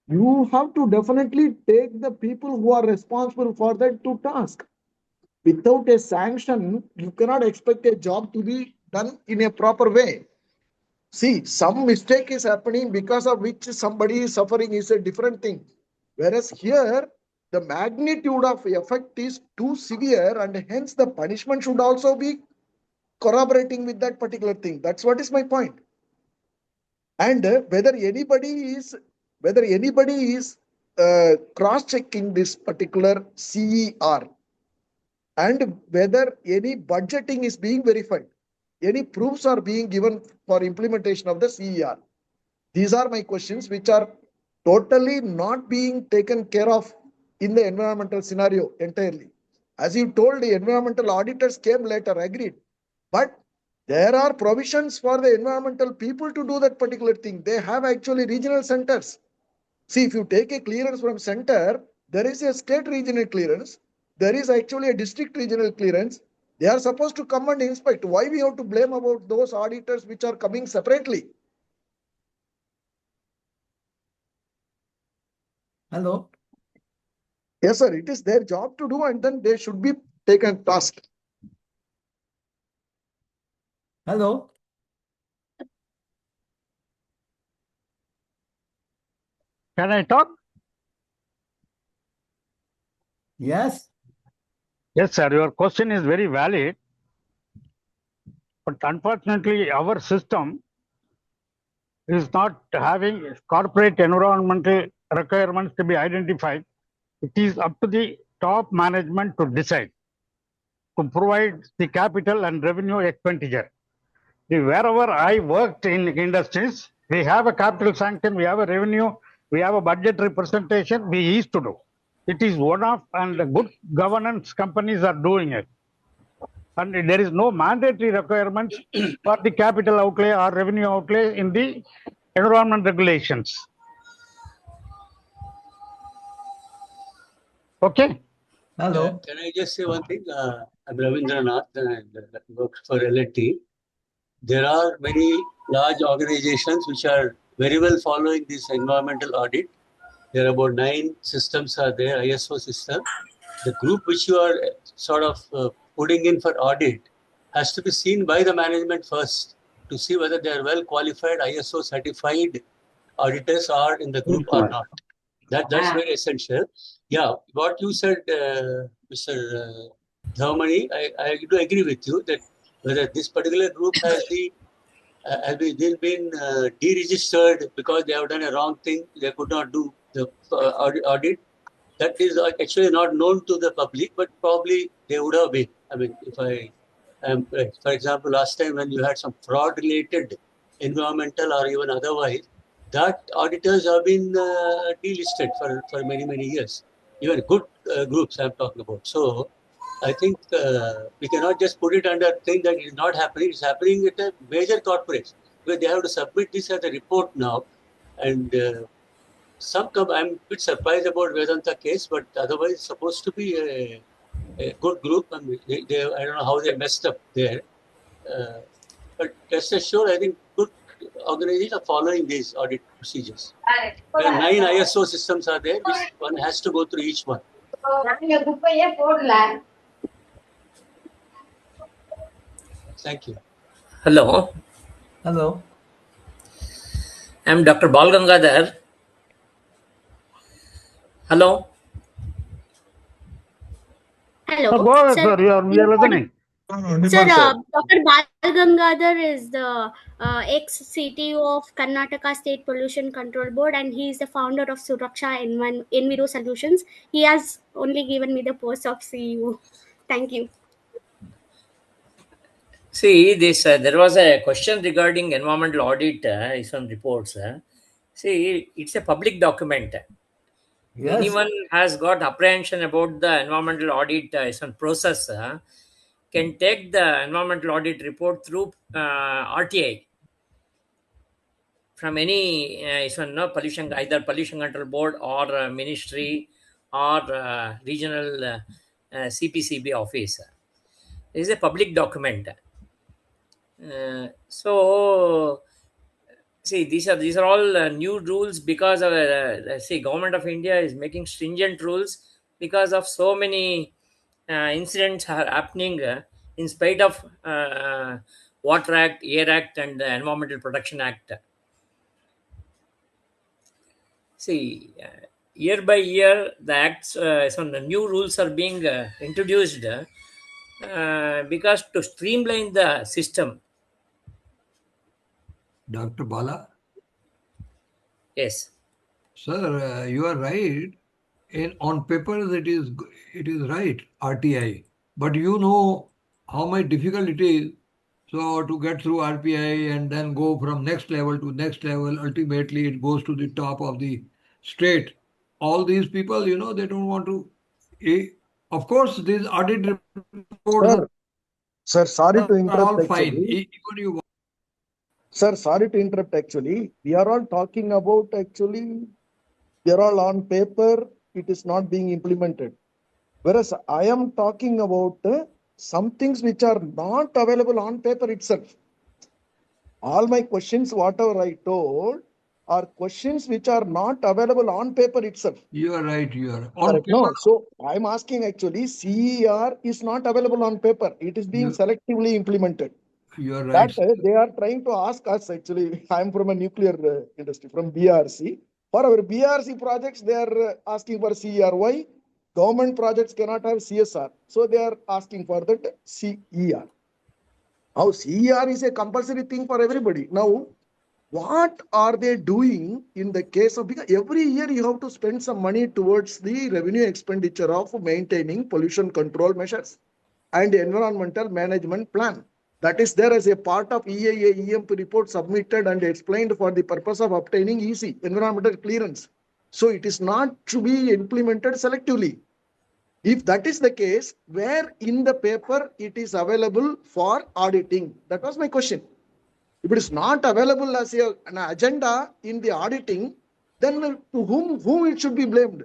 you have to definitely take the people who are responsible for that to task. Without a sanction, you cannot expect a job to be done in a proper way. See, some mistake is happening because of which somebody is suffering is a different thing. Whereas here, the magnitude of effect is too severe and hence the punishment should also be corroborating with that particular thing. That's what is my point. And whether anybody is cross-checking this particular CER and whether any budgeting is being verified, any proofs are being given for implementation of the CER. These are my questions which are totally not being taken care of in the environmental scenario entirely. As you told, the environmental auditors came later, agreed. But there are provisions for the environmental people to do that particular thing. They have actually regional centers. See, if you take a clearance from center, there is a state regional clearance. There is actually a district regional clearance. They are supposed to come and inspect. Why we have to blame about those auditors which are coming separately? Hello. Yes, sir. It is their job to do and then they should be taken task. Hello. Can I talk? Yes. Yes, sir. Your question is very valid. But unfortunately, our system is not having corporate environmental requirements to be identified. It is up to the top management to decide to provide the capital and revenue expenditure. Wherever I worked in industries, we have a capital sanction, we have a revenue we have a budget representation, we used to do. It is one of, and the good governance companies are doing it. And there is no mandatory requirements for the capital outlay or revenue outlay in the environment regulations. Okay. Hello. Can I just say one thing? I'm Ravindranath and work for L&T. There are many large organizations which are very well following this environmental audit. There are about 9 systems are there, ISO system. The group which you are sort of putting in for audit has to be seen by the management first to see whether they are well qualified ISO certified auditors are in the group or not. That's very essential. Yeah, what you said, Mr. Dhavamani, I do agree with you that whether this particular group has been deregistered because they have done a wrong thing, they could not do the audit. That is actually not known to the public, but probably they would have been. I mean, if I am, for example, last time when you had some fraud-related environmental or even otherwise, that auditors have been delisted for many years. Even good groups I'm talking about. So I think we cannot just put it under thing that it is not happening. It's happening at a major corporates where they have to submit this as a report now. And I'm a bit surprised about Vedanta case, but otherwise it's supposed to be a good group. I mean, I don't know how they messed up there. But rest assured, I think good organizations are following these audit procedures. There are 9 ISO systems are there, which one has to go through each one. Thank you. Hello, Hello. I'm Dr. Bal Gangadhar. Hello. Hello, Go ahead, sir. sir. We are listening. Sir, Dr. Bal Gangadhar is the ex-CTO of Karnataka State Pollution Control Board, and he is the founder of Suraksha Enviro Solutions. He has only given me the post of CEO. Thank you. See, this there was a question regarding environmental audit. Some reports. See, it's a public document. Yes. Anyone has got apprehension about the environmental audit some process can take the environmental audit report through RTI from any pollution, either pollution control board or ministry or regional CPCB office. This is a public document. So see, these are all new rules because of government of India is making stringent rules because of so many incidents are happening in spite of Water Act, Air Act, and the Environmental Protection Act. See, year by year, the acts, some new rules are being introduced because to streamline the system. Dr. Bala, Yes. sir, you are right. On paper, it is right, RTI. But you know how much difficult it is. So to get through RPI and then go from next level to next level, ultimately it goes to the top of the state. All these people, they don't want to. Of course, these audit reports Sir, sorry to are interrupt all fine. actually. Even you Sir, sorry to interrupt actually. We are all talking about actually, they are all on paper, it is not being implemented. Whereas I am talking about some things which are not available on paper itself. All my questions, whatever I told, are questions which are not available on paper itself. You are right. You are on Correct. paper. No, so I'm asking actually, CER is not available on paper. It is being selectively implemented. You are right. That they are trying to ask us actually. I'm from a nuclear industry, from BRC. For our BRC projects, they are asking for CER. Why? Government projects cannot have CSR. So they are asking for that CER. Now, CER is a compulsory thing for everybody. Now, what are they doing in the case of, because every year you have to spend some money towards the revenue expenditure of maintaining pollution control measures and environmental management plan. That is there as a part of EIA EMP report submitted and explained for the purpose of obtaining EC, environmental clearance. So it is not to be implemented selectively. If that is the case, where in the paper it is available for auditing? That was my question. If it is not available as an agenda in the auditing, then to whom it should be blamed?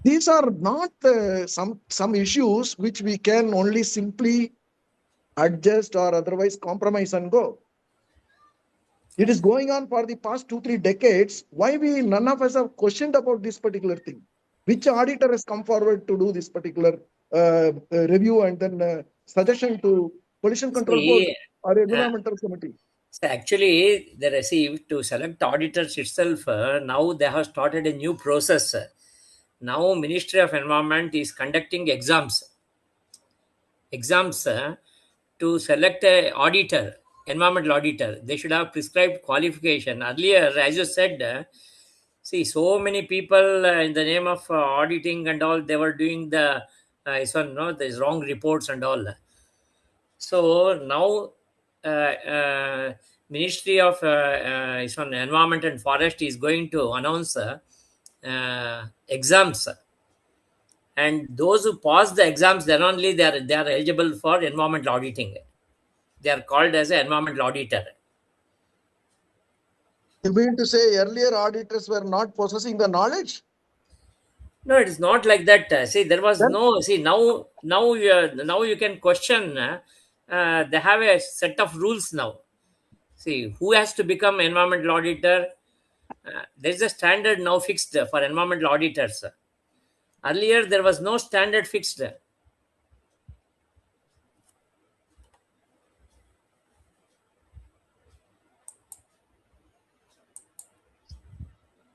These are not some issues which we can only simply adjust or otherwise compromise and go. It is going on for the past 2-3 decades. Why none of us have questioned about this particular thing? Which auditor has come forward to do this particular review and then suggestion to Pollution Control Board or Environmental Committee? So actually, they received to select auditors itself. Now they have started a new process. Now Ministry of Environment is conducting exams to select a auditor, environmental auditor. They should have prescribed qualification. Earlier, as you said, see, so many people in the name of auditing and all, they were doing there's wrong reports and all. So now Ministry of Environment and Forest is going to announce exams, and those who pass the exams, then only they are eligible for environmental auditing. They are called as an environmental auditor. You mean to say earlier auditors were not possessing the knowledge? No, it is not like that. See, there was no. See, now you can question. They have a set of rules now. See, who has to become environmental auditor? There is a standard now fixed for environmental auditors. Earlier, there was no standard fixed.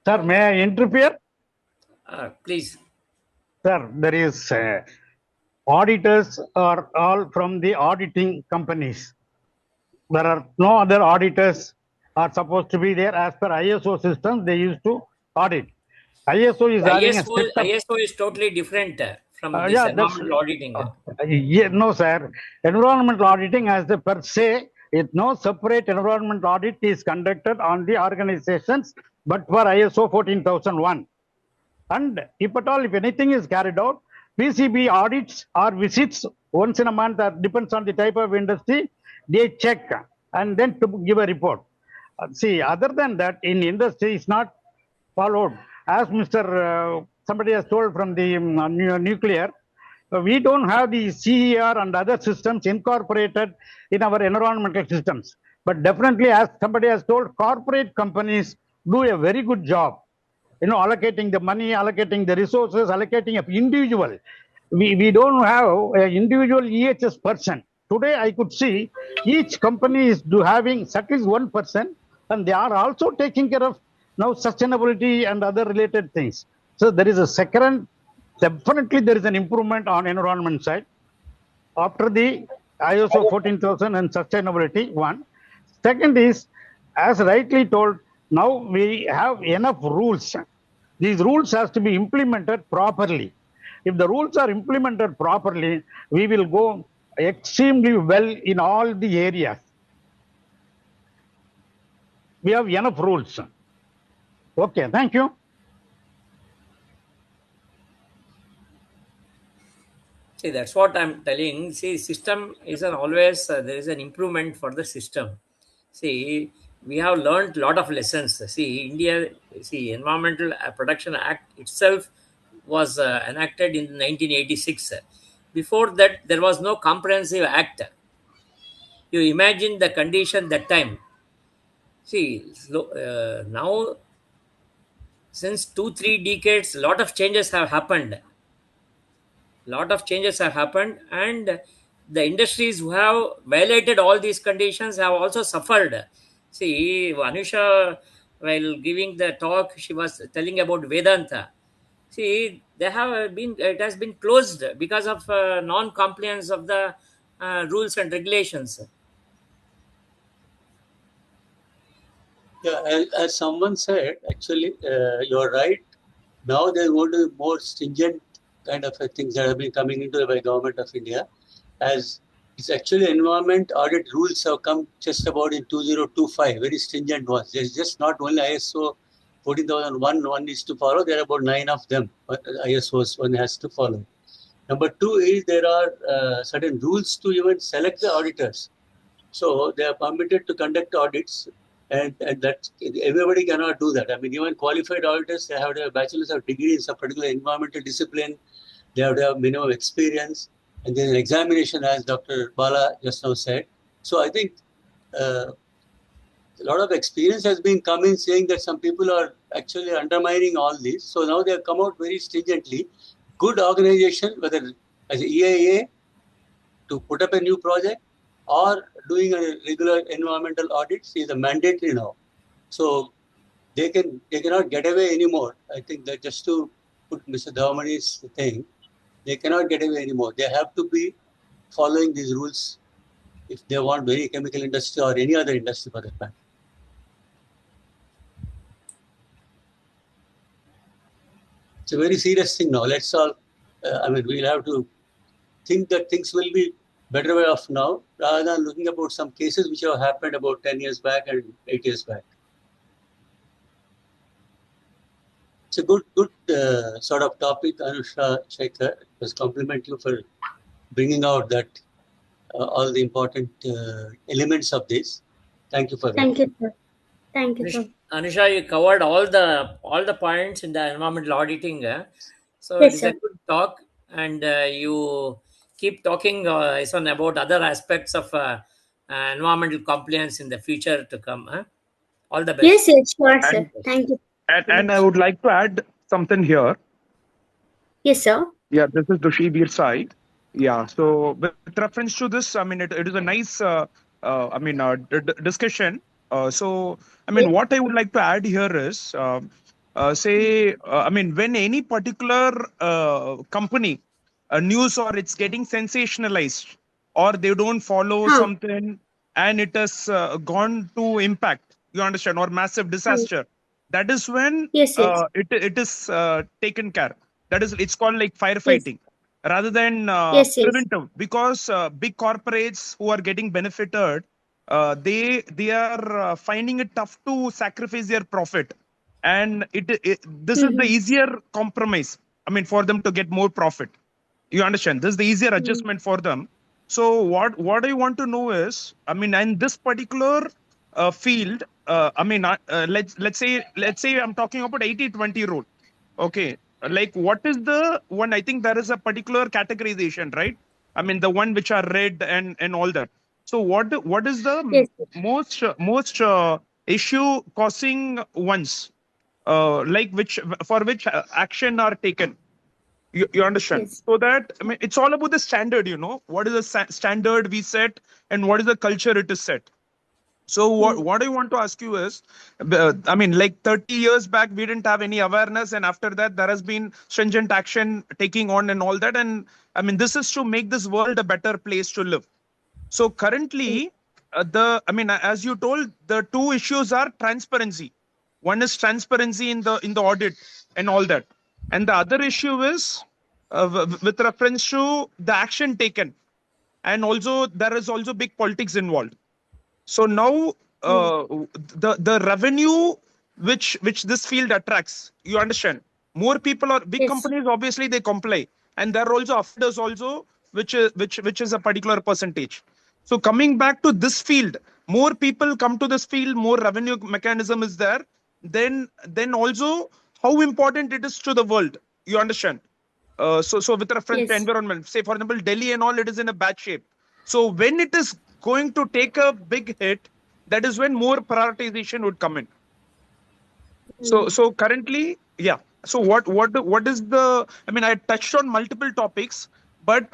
Sir, may I interfere? Please. Sir, there is auditors are all from the auditing companies. There are no other auditors are supposed to be there. As per ISO systems, they used to audit. ISO is having a set of, ISO is totally different from this environmental auditing. No, sir. Environmental auditing as the per se, no separate environmental audit is conducted on the organizations, but for ISO 14001. And if at all, if anything is carried out, PCB audits or visits once in a month, depends on the type of industry, they check and then to give a report. See, other than that, in industry, it's not followed. As Mr. Somebody has told from the nuclear, we don't have the CER and other systems incorporated in our environmental systems. But definitely, as somebody has told, corporate companies do a very good job. Allocating the money, allocating the resources, allocating an individual. We don't have an individual EHS person. Today, I could see each company is having at least one person, and they are also taking care of now sustainability and other related things. So there is a second, definitely there is an improvement on environment side. After the ISO 14000 and sustainability, one. Second is, as rightly told, now we have enough rules. These rules has to be implemented properly. If the rules are implemented properly, we will go extremely well in all the areas. We have enough rules. Okay, thank you. See, that's what I'm telling. See, system is always, there is an improvement for the system. See, we have learned a lot of lessons. See, Environmental Protection Act itself was enacted in 1986. Before that, there was no comprehensive act. You imagine the condition that time. See, now, since 2-3 decades, a lot of changes have happened. And the industries who have violated all these conditions have also suffered. See, Anusha, while giving the talk, she was telling about Vedanta. See, it has been closed because of non-compliance of the rules and regulations. Yeah, as someone said, actually, you're right. Now there's going to be more stringent kind of things that have been coming into the government of India, as It's actually environment audit rules have come just about in 2025, very stringent ones. There's just not only ISO 14001 one needs to follow, there are about 9 of them, ISOs one has to follow. Number 2 is there are certain rules to even select the auditors. So they are permitted to conduct audits, and that everybody cannot do that. I mean, even qualified auditors, they have to have a bachelor's of degree in some particular environmental discipline. They have to have minimum experience, and there's an examination, as Dr. Bala just now said. So I think a lot of experience has been coming saying that some people are actually undermining all this. So now they have come out very stringently. Good organization, whether as a EIA to put up a new project or doing a regular environmental audits is a mandatory now. So they cannot get away anymore. I think that just to put Mr. Dhavamani's thing, they cannot get away anymore. They have to be following these rules if they want any chemical industry or any other industry for that matter. It's a very serious thing now. Let's all, we'll have to think that things will be better way off now rather than looking about some cases which have happened about 10 years back and 8 years back. It's a good sort of topic, Anusha Shekhar. I must compliment you for bringing out that all the important elements of this. Thank you for that. Thank you, sir. Thank you, sir. Anusha, you covered all the points in the environmental auditing. So Yes, it is a sir. good talk, and you keep talking Isan, about other aspects of environmental compliance in the future to come. All the best. Yes, yes, sure, sir. And, Thank you. and I would like to add something here. Yes, sir. Yeah, this is Dushi Bir Sai. Yeah, so with reference to this, it is a nice, discussion. What I would like to add here is, when any particular company, news or it's getting sensationalized, or they don't follow something, and it has gone to impact, you understand, or massive disaster. That is when Yes, yes. it is taken care. That is, it's called like firefighting, rather than Yes, yes. preventive, because big corporates who are getting benefited, they are finding it tough to sacrifice their profit, and this is the easier compromise. For them to get more profit. You understand? This is the easier adjustment for them. So what I want to know is, in this particular field, let's say I'm talking about 80-20 rule. Okay, like what is the one? I think there is a particular categorization, right? The one which are red and all that. So what is the most issue causing ones, like which for which action are taken? You understand? So that it's all about the standard. What is the standard we set, and what is the culture it is set. So what I want to ask you is, like 30 years back, we didn't have any awareness, and after that, there has been stringent action taking on and all that. And this is to make this world a better place to live. So currently, as you told, the two issues are transparency. One is transparency in the audit and all that, and the other issue is with reference to the action taken, and also there is also big politics involved. So now the revenue which this field attracts, you understand, more people are big companies, obviously they comply, and there are also offenders also, which is a particular percentage. So coming back to this field, more people come to this field, more revenue mechanism is there. Then also how important it is to the world, you understand. So with reference to environment, say for example Delhi and all, it is in a bad shape. So when it is going to take a big hit, that is when more prioritization would come in. So currently, yeah. So what is the? I touched on multiple topics, but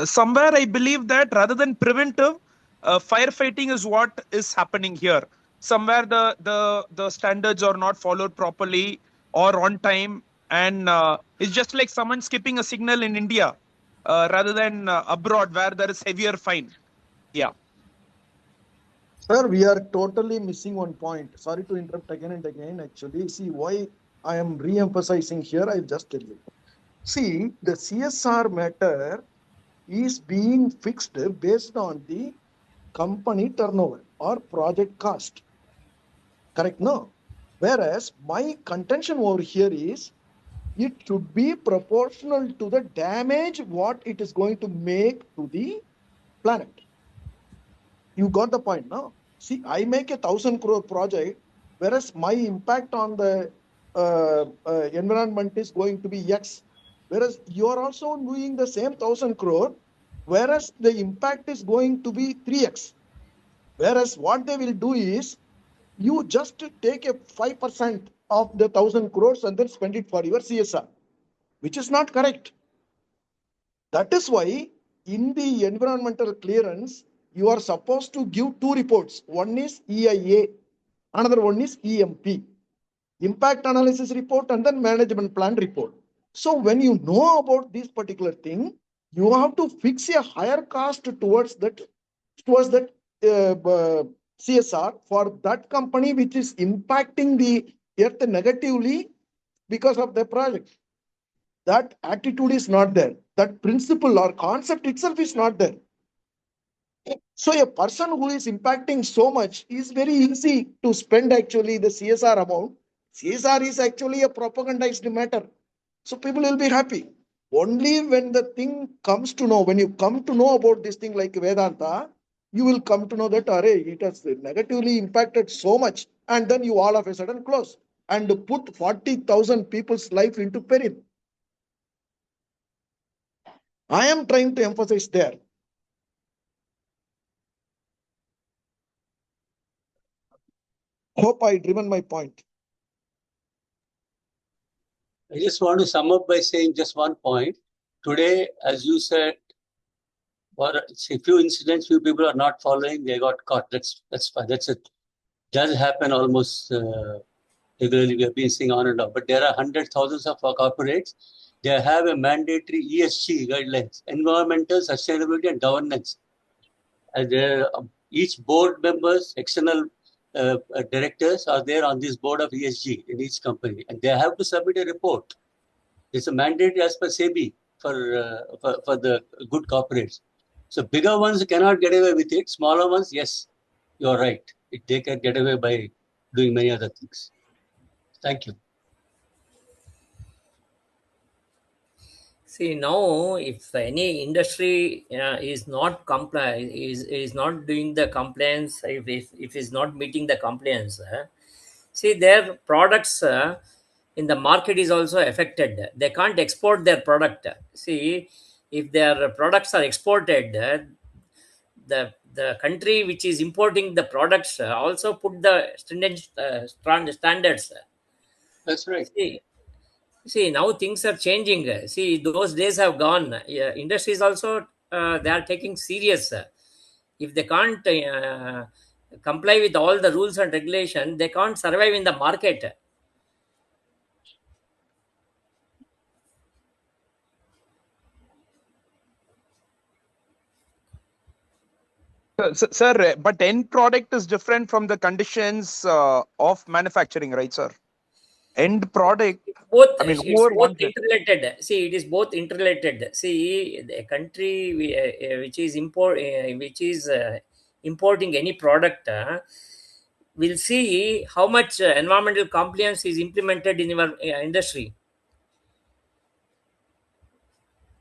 somewhere I believe that rather than preventive, firefighting is what is happening here. Somewhere the standards are not followed properly or on time, and it's just like someone skipping a signal in India rather than abroad where there is heavier fine. Yeah. Sir, we are totally missing one point. Sorry to interrupt again and again. Actually, see why I am re-emphasizing here. I'll just tell you. See, the CSR matter is being fixed based on the company turnover or project cost. Correct? No. Whereas my contention over here is it should be proportional to the damage what it is going to make to the planet. You got the point now? See, I make 1,000 crore project, whereas my impact on the environment is going to be X. Whereas you are also doing the same 1,000 crore, whereas the impact is going to be 3X. Whereas what they will do is, you just take a 5% of the 1,000 crores and then spend it for your CSR, which is not correct. That is why in the environmental clearance, you are supposed to give two reports. One is EIA, another one is EMP, impact analysis report and then management plan report. So when you know about this particular thing, you have to fix a higher cost towards that CSR for that company which is impacting the earth negatively because of the project. That attitude is not there. That principle or concept itself is not there. So a person who is impacting so much is very easy to spend actually the CSR amount. CSR is actually a propagandized matter. So people will be happy. Only when the thing comes to know, when you come to know about this thing like Vedanta, you will come to know that it has negatively impacted so much. And then you all of a sudden close and put 40,000 people's life into peril. I am trying to emphasize there. Hope I driven my point. I just want to sum up by saying just one point. Today, as you said, a few incidents, few people are not following, they got caught. That's fine. That's it. Does happen almost regularly. We have been seeing on and off. But there are hundreds, thousands of corporates. They have a mandatory ESG guidelines, environmental sustainability and governance. And each board members, external directors are there on this board of ESG in each company, and they have to submit a report. It's a mandate as per SEBI for the good corporates. So bigger ones cannot get away with it. Smaller ones, yes, you're right. They can get away by doing many other things. Thank you. See, now if any industry is not is not doing the compliance, if is not meeting the compliance, see their products in the market is also affected. They can't export their product. See, if their products are exported, the country which is importing the products also put the stringent standards. That's right. See, now things are changing. See, those days have gone. Industries also, they are taking serious. If they can't comply with all the rules and regulation, they can't survive in the market. Sir, but end product is different from the conditions of manufacturing, right, sir? End product, Both, I mean, it's whoever both wants it. interrelated. See, it is both interrelated. See, the country which is importing any product will see how much environmental compliance is implemented in your industry.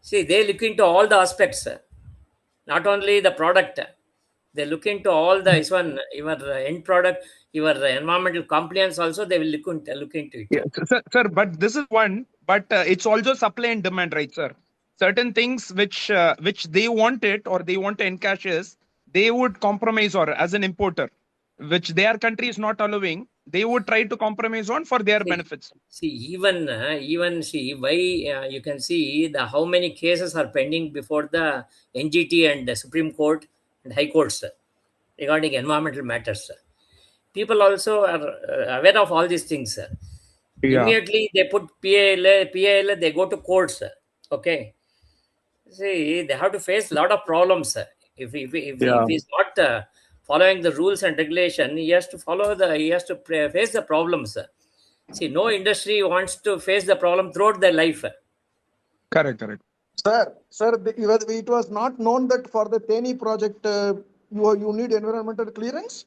See, they look into all the aspects, not only the product. They look into all the your end product, your environmental compliance also. They will look into it. Yeah, sir, but this is one, but it's also supply and demand, right, sir? Certain things which they want it or they want to encash, they would compromise or as an importer, which their country is not allowing, they would try to compromise on for their benefits. See, even see why you can see the how many cases are pending before the NGT and the Supreme Court and High Courts regarding environmental matters. People also are aware of all these things. Yeah. Immediately they put PAL, they go to courts. Okay. See, they have to face a lot of problems. If he's not following the rules and regulation, he has to face the problems. See, no industry wants to face the problem throughout their life. Correct. Sir, it was not known that for the Teni project, you need environmental clearance?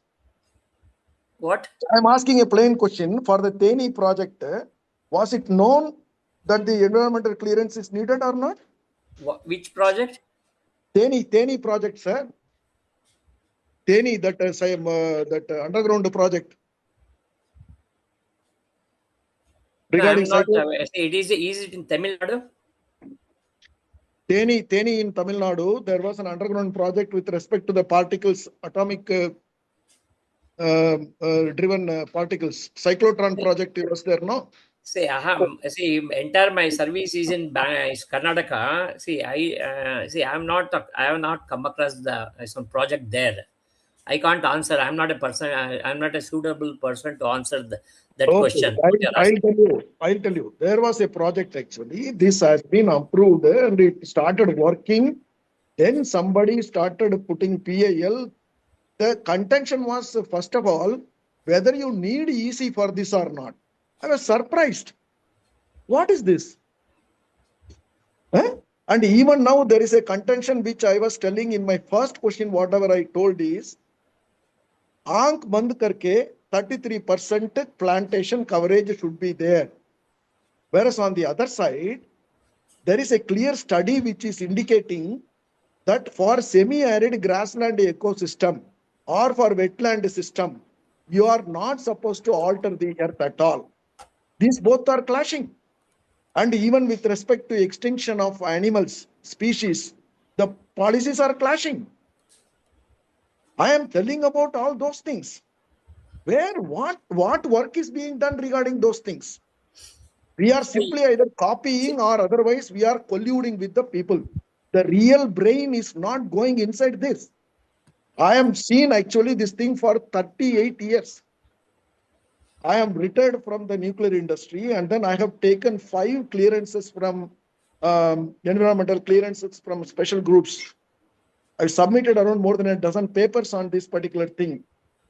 What? I'm asking a plain question. For the Teni project, was it known that the environmental clearance is needed or not? Which project? Teni project, sir. Teni, that underground project. Regarding I'm not. cyclone. Is it in Tamil Nadu? Teni in Tamil Nadu, there was an underground project with respect to the particles, atomic driven particles. Cyclotron project was there, no? See, entire my service is in is Karnataka. I have not come across some project there. I can't answer. I'm not a person. I'm not a suitable person to answer that question. I'll tell you. There was a project actually. This has been approved and it started working. Then somebody started putting PAL. The contention was, first of all, whether you need EC for this or not. I was surprised. What is this? And even now there is a contention which I was telling in my first question, whatever I told is, आंख बंद करके 33% plantation coverage should be there. Whereas on the other side, there is a clear study which is indicating that for semi-arid grassland ecosystem or for wetland system, you are not supposed to alter the earth at all. These both are clashing. And even with respect to extinction of animals, species, the policies are clashing. I am telling about all those things. What work is being done regarding those things? We are simply either copying or otherwise we are colluding with the people. The real brain is not going inside this. I am seen actually this thing for 38 years. I am retired from the nuclear industry and then I have taken 5 clearances from environmental clearances from special groups. I submitted around more than a dozen papers on this particular thing.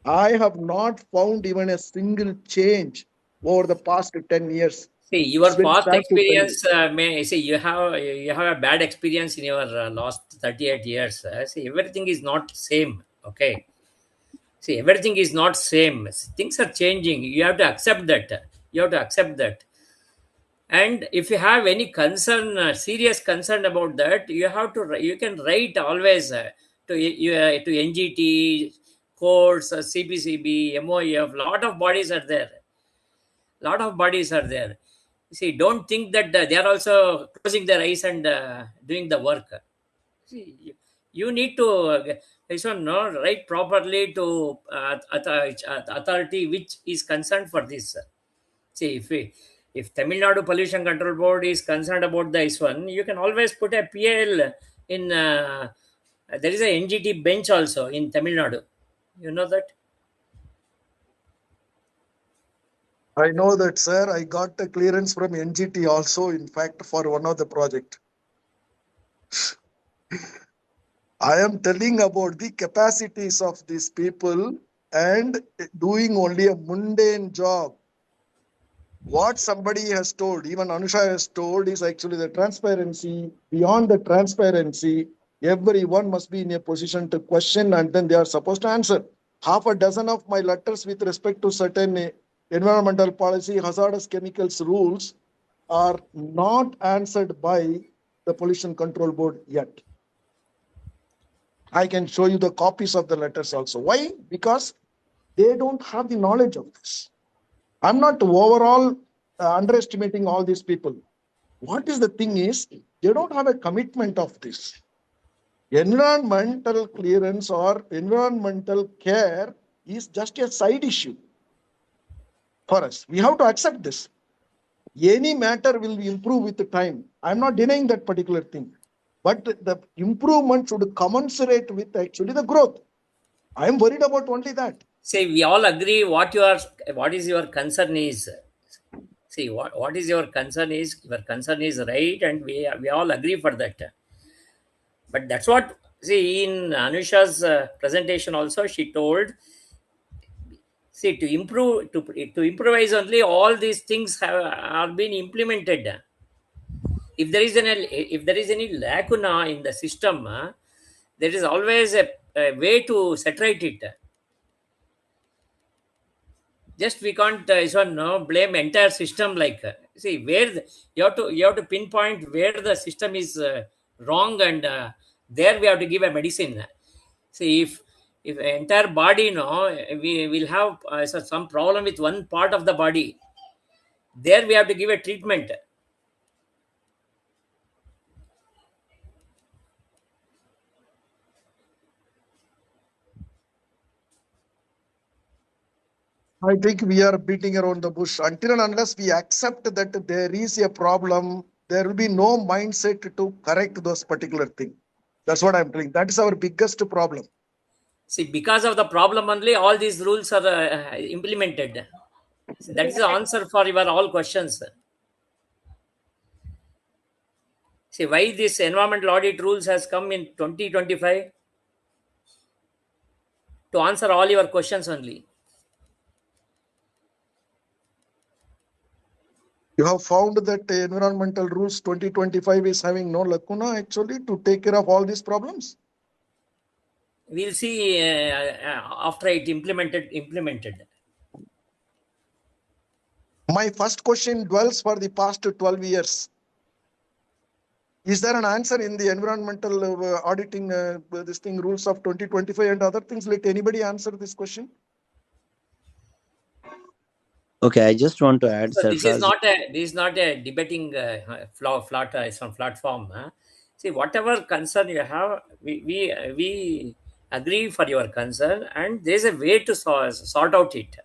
I have not found even a single change over the past 10 years. See, your past experience you have a bad experience in your last 38 years. See, everything is not same. Okay. See, everything is not same. Things are changing. You have to accept that. You have to accept that. And if you have any concern, serious concern about that, you can write always to NGT, courts, CPCB, MOEF. Lot of bodies are there. Lot of bodies are there. See, don't think that they are also closing their eyes and doing the work. See, you need to write properly to authority which is concerned for this. See, if Tamil Nadu Pollution Control Board is concerned about this one, you can always put a PL in. There is a NGT bench also in Tamil Nadu. You know that? I know that, sir. I got the clearance from NGT also, in fact, for one of the project. I am telling about the capacities of these people and doing only a mundane job. What somebody has told, even Anusha has told, is actually the transparency. Beyond the transparency, everyone must be in a position to question and then they are supposed to answer. Half a dozen of my letters with respect to certain environmental policy, hazardous chemicals rules are not answered by the Pollution Control Board yet. I can show you the copies of the letters also. Why? Because they don't have the knowledge of this. I'm not overall underestimating all these people. What is the thing is, they don't have a commitment of this. Environmental clearance or environmental care is just a side issue for us. We have to accept this. Any matter will improve with the time. I'm not denying that particular thing. But the improvement should commensurate with actually the growth. I'm worried about only that. See, we all agree what is your concern is. See, what is your concern is, your concern is right, and we all agree for that. But that's what, see, in Anusha's presentation also, she told, see, to improvise only, all these things are being implemented. if there is any lacuna in the system, there is always a way to saturate it. Just we can't blame entire system, like see where you have to pinpoint where the system is wrong, and there we have to give a medicine. See, if entire body, we will have some problem with one part of the body, there we have to give a treatment. I think we are beating around the bush. Until and unless we accept that there is a problem, there will be no mindset to correct those particular things. That's what I'm telling. That is our biggest problem. See, because of the problem only all these rules are implemented. See, that is the answer for your all questions. See, why this environmental audit rules has come in 2025? To answer all your questions only. You have found that the environmental rules 2025 is having no lacuna actually to take care of all these problems. We'll see after it implemented. My first question dwells for the past 12 years. Is there an answer in the environmental auditing this thing rules of 2025 and other things? Let anybody answer this question. Okay, I just want to add, So this is Sarfraz. not a debating it's on platform. See, whatever concern you have, we agree for your concern, and there is a way to sort out it.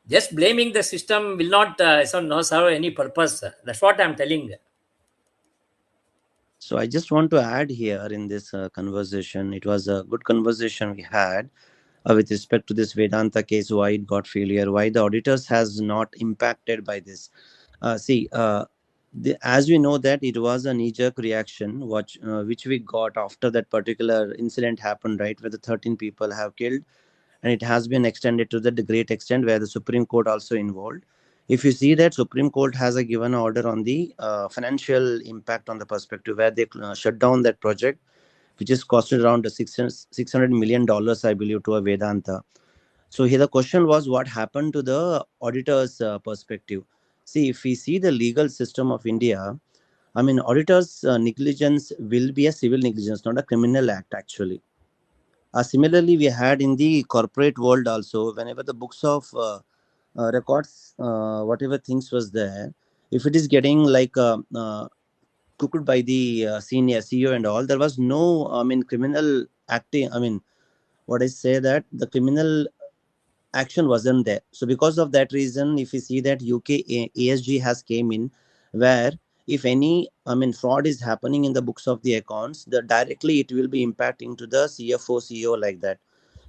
Just blaming the system will not serve any purpose. That's what I'm telling. So I just want to add here in this conversation. It was a good conversation we had with respect to this Vedanta case, why it got failure, why the auditors has not impacted by this. As we know that it was a knee-jerk reaction, which we got after that particular incident happened, right, where the 13 people have killed, and it has been extended to the great extent where the Supreme Court also involved. If you see that Supreme Court has a given order on the financial impact on the perspective where they shut down that project, which is costed around $600 million, I believe, to a Vedanta. So here the question was what happened to the auditor's perspective. See, if we see the legal system of India, I mean, auditors' negligence will be a civil negligence, not a criminal act actually. Similarly, we had in the corporate world also, whenever the books of records, whatever things was there, if it is getting like cooked by the senior CEO and all, there was no, I mean, criminal acting. I mean, what I say that the criminal action wasn't there. So because of that reason, if you see that UK ASG has came in, where if any, I mean, fraud is happening in the books of the accounts, directly it will be impacting to the CFO, CEO like that.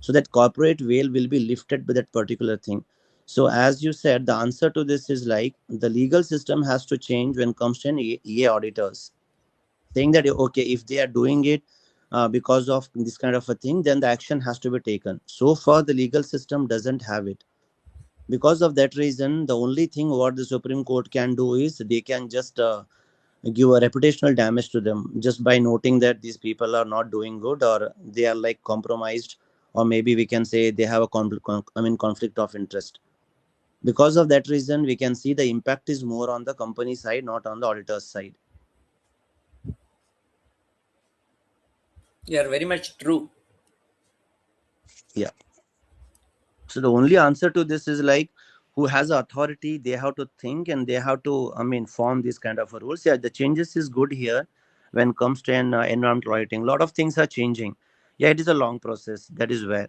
So that corporate veil will be lifted by that particular thing. So as you said, the answer to this is like the legal system has to change when it comes to EA auditors, saying that okay, if they are doing it because of this kind of a thing, then the action has to be taken. So far, the legal system doesn't have it. Because of that reason, the only thing what the Supreme Court can do is they can just give a reputational damage to them just by noting that these people are not doing good or they are like compromised, or maybe we can say they have a conflict of interest. Because of that reason, we can see the impact is more on the company side, not on the auditor's side. You are very much true. Yeah. So the only answer to this is like who has authority, they have to think and they have to, I mean, form these kind of rules. Yeah, the changes is good here when it comes to an environmental auditing. A lot of things are changing. Yeah, it is a long process. That is where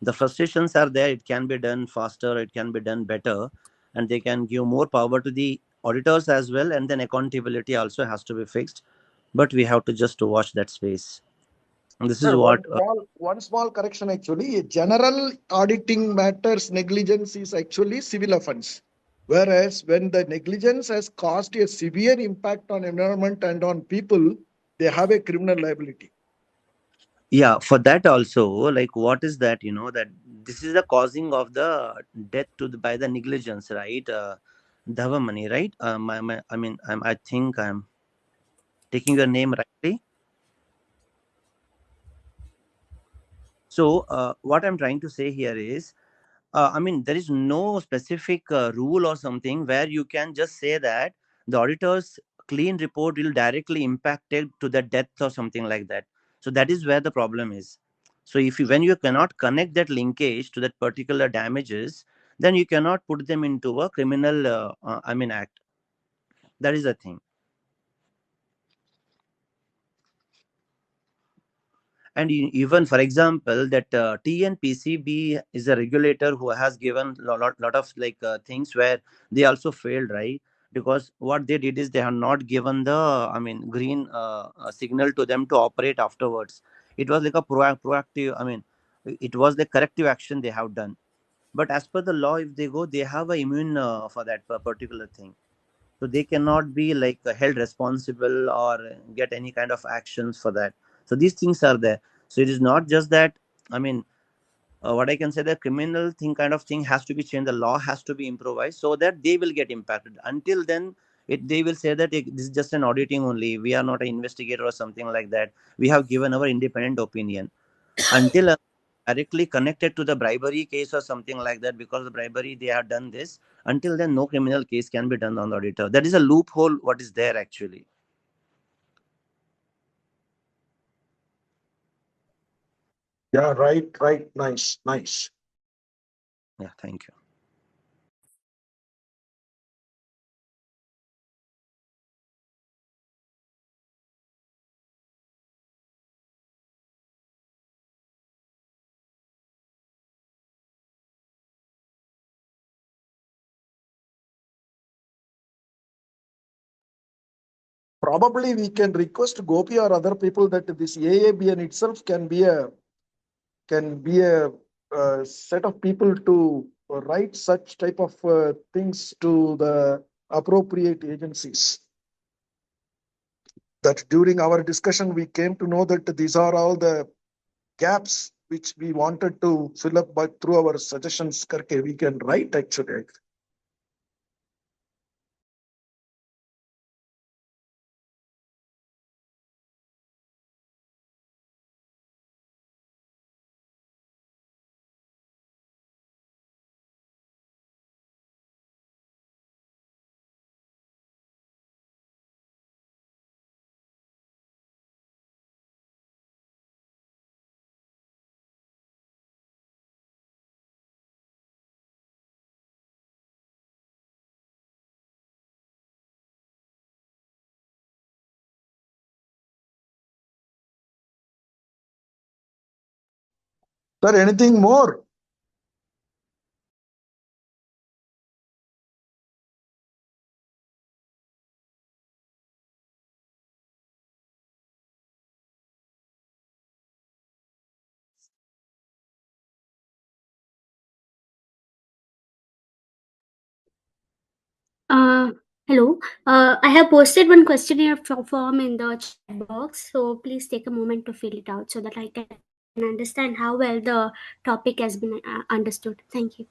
the frustrations are there. It can be done faster. It can be done better. And they can give more power to the auditors as well. And then accountability also has to be fixed. But we have to just watch that space. And this is Sir, what... one small correction actually. General auditing matters negligence is actually civil offense. Whereas when the negligence has caused a severe impact on environment and on people, they have a criminal liability. Yeah, for that also, like what is that, that this is the causing of the death by the negligence, right? Dhavamani, right? I think I'm taking your name rightly. So what I'm trying to say here is, there is no specific rule or something where you can just say that the auditor's clean report will directly impact it to the death or something like that. So that is where the problem is. So when you cannot connect that linkage to that particular damages, then you cannot put them into a criminal, act. That is the thing. And even for example that TNPCB is a regulator who has given lot of things where they also failed, right? Because what they did is they have not given the green signal to them to operate afterwards. It was like a proactive, it was the corrective action they have done. But as per the law, if they go, they have a immune for that particular thing. So they cannot be held responsible or get any kind of actions for that. So these things are there. So it is not just that, what I can say, the criminal thing kind of thing has to be changed, the law has to be improvised so that they will get impacted. Until then, they will say that this is just an auditing only, we are not an investigator or something like that, we have given our independent opinion. Until directly connected to the bribery case or something like that, because the bribery they have done this, until then no criminal case can be done on the auditor. That is a loophole what is there actually. Yeah, right. Nice. Yeah, thank you. Probably we can request Gopi or other people that this AABN itself can be a set of people to write such type of things to the appropriate agencies. That during our discussion we came to know that these are all the gaps which we wanted to fill up by through our suggestions. Karke we can write actually. Sir, anything more? Hello. I have posted one questionnaire form in the chat box, so please take a moment to fill it out so that I can understand how well the topic has been understood. Thank you.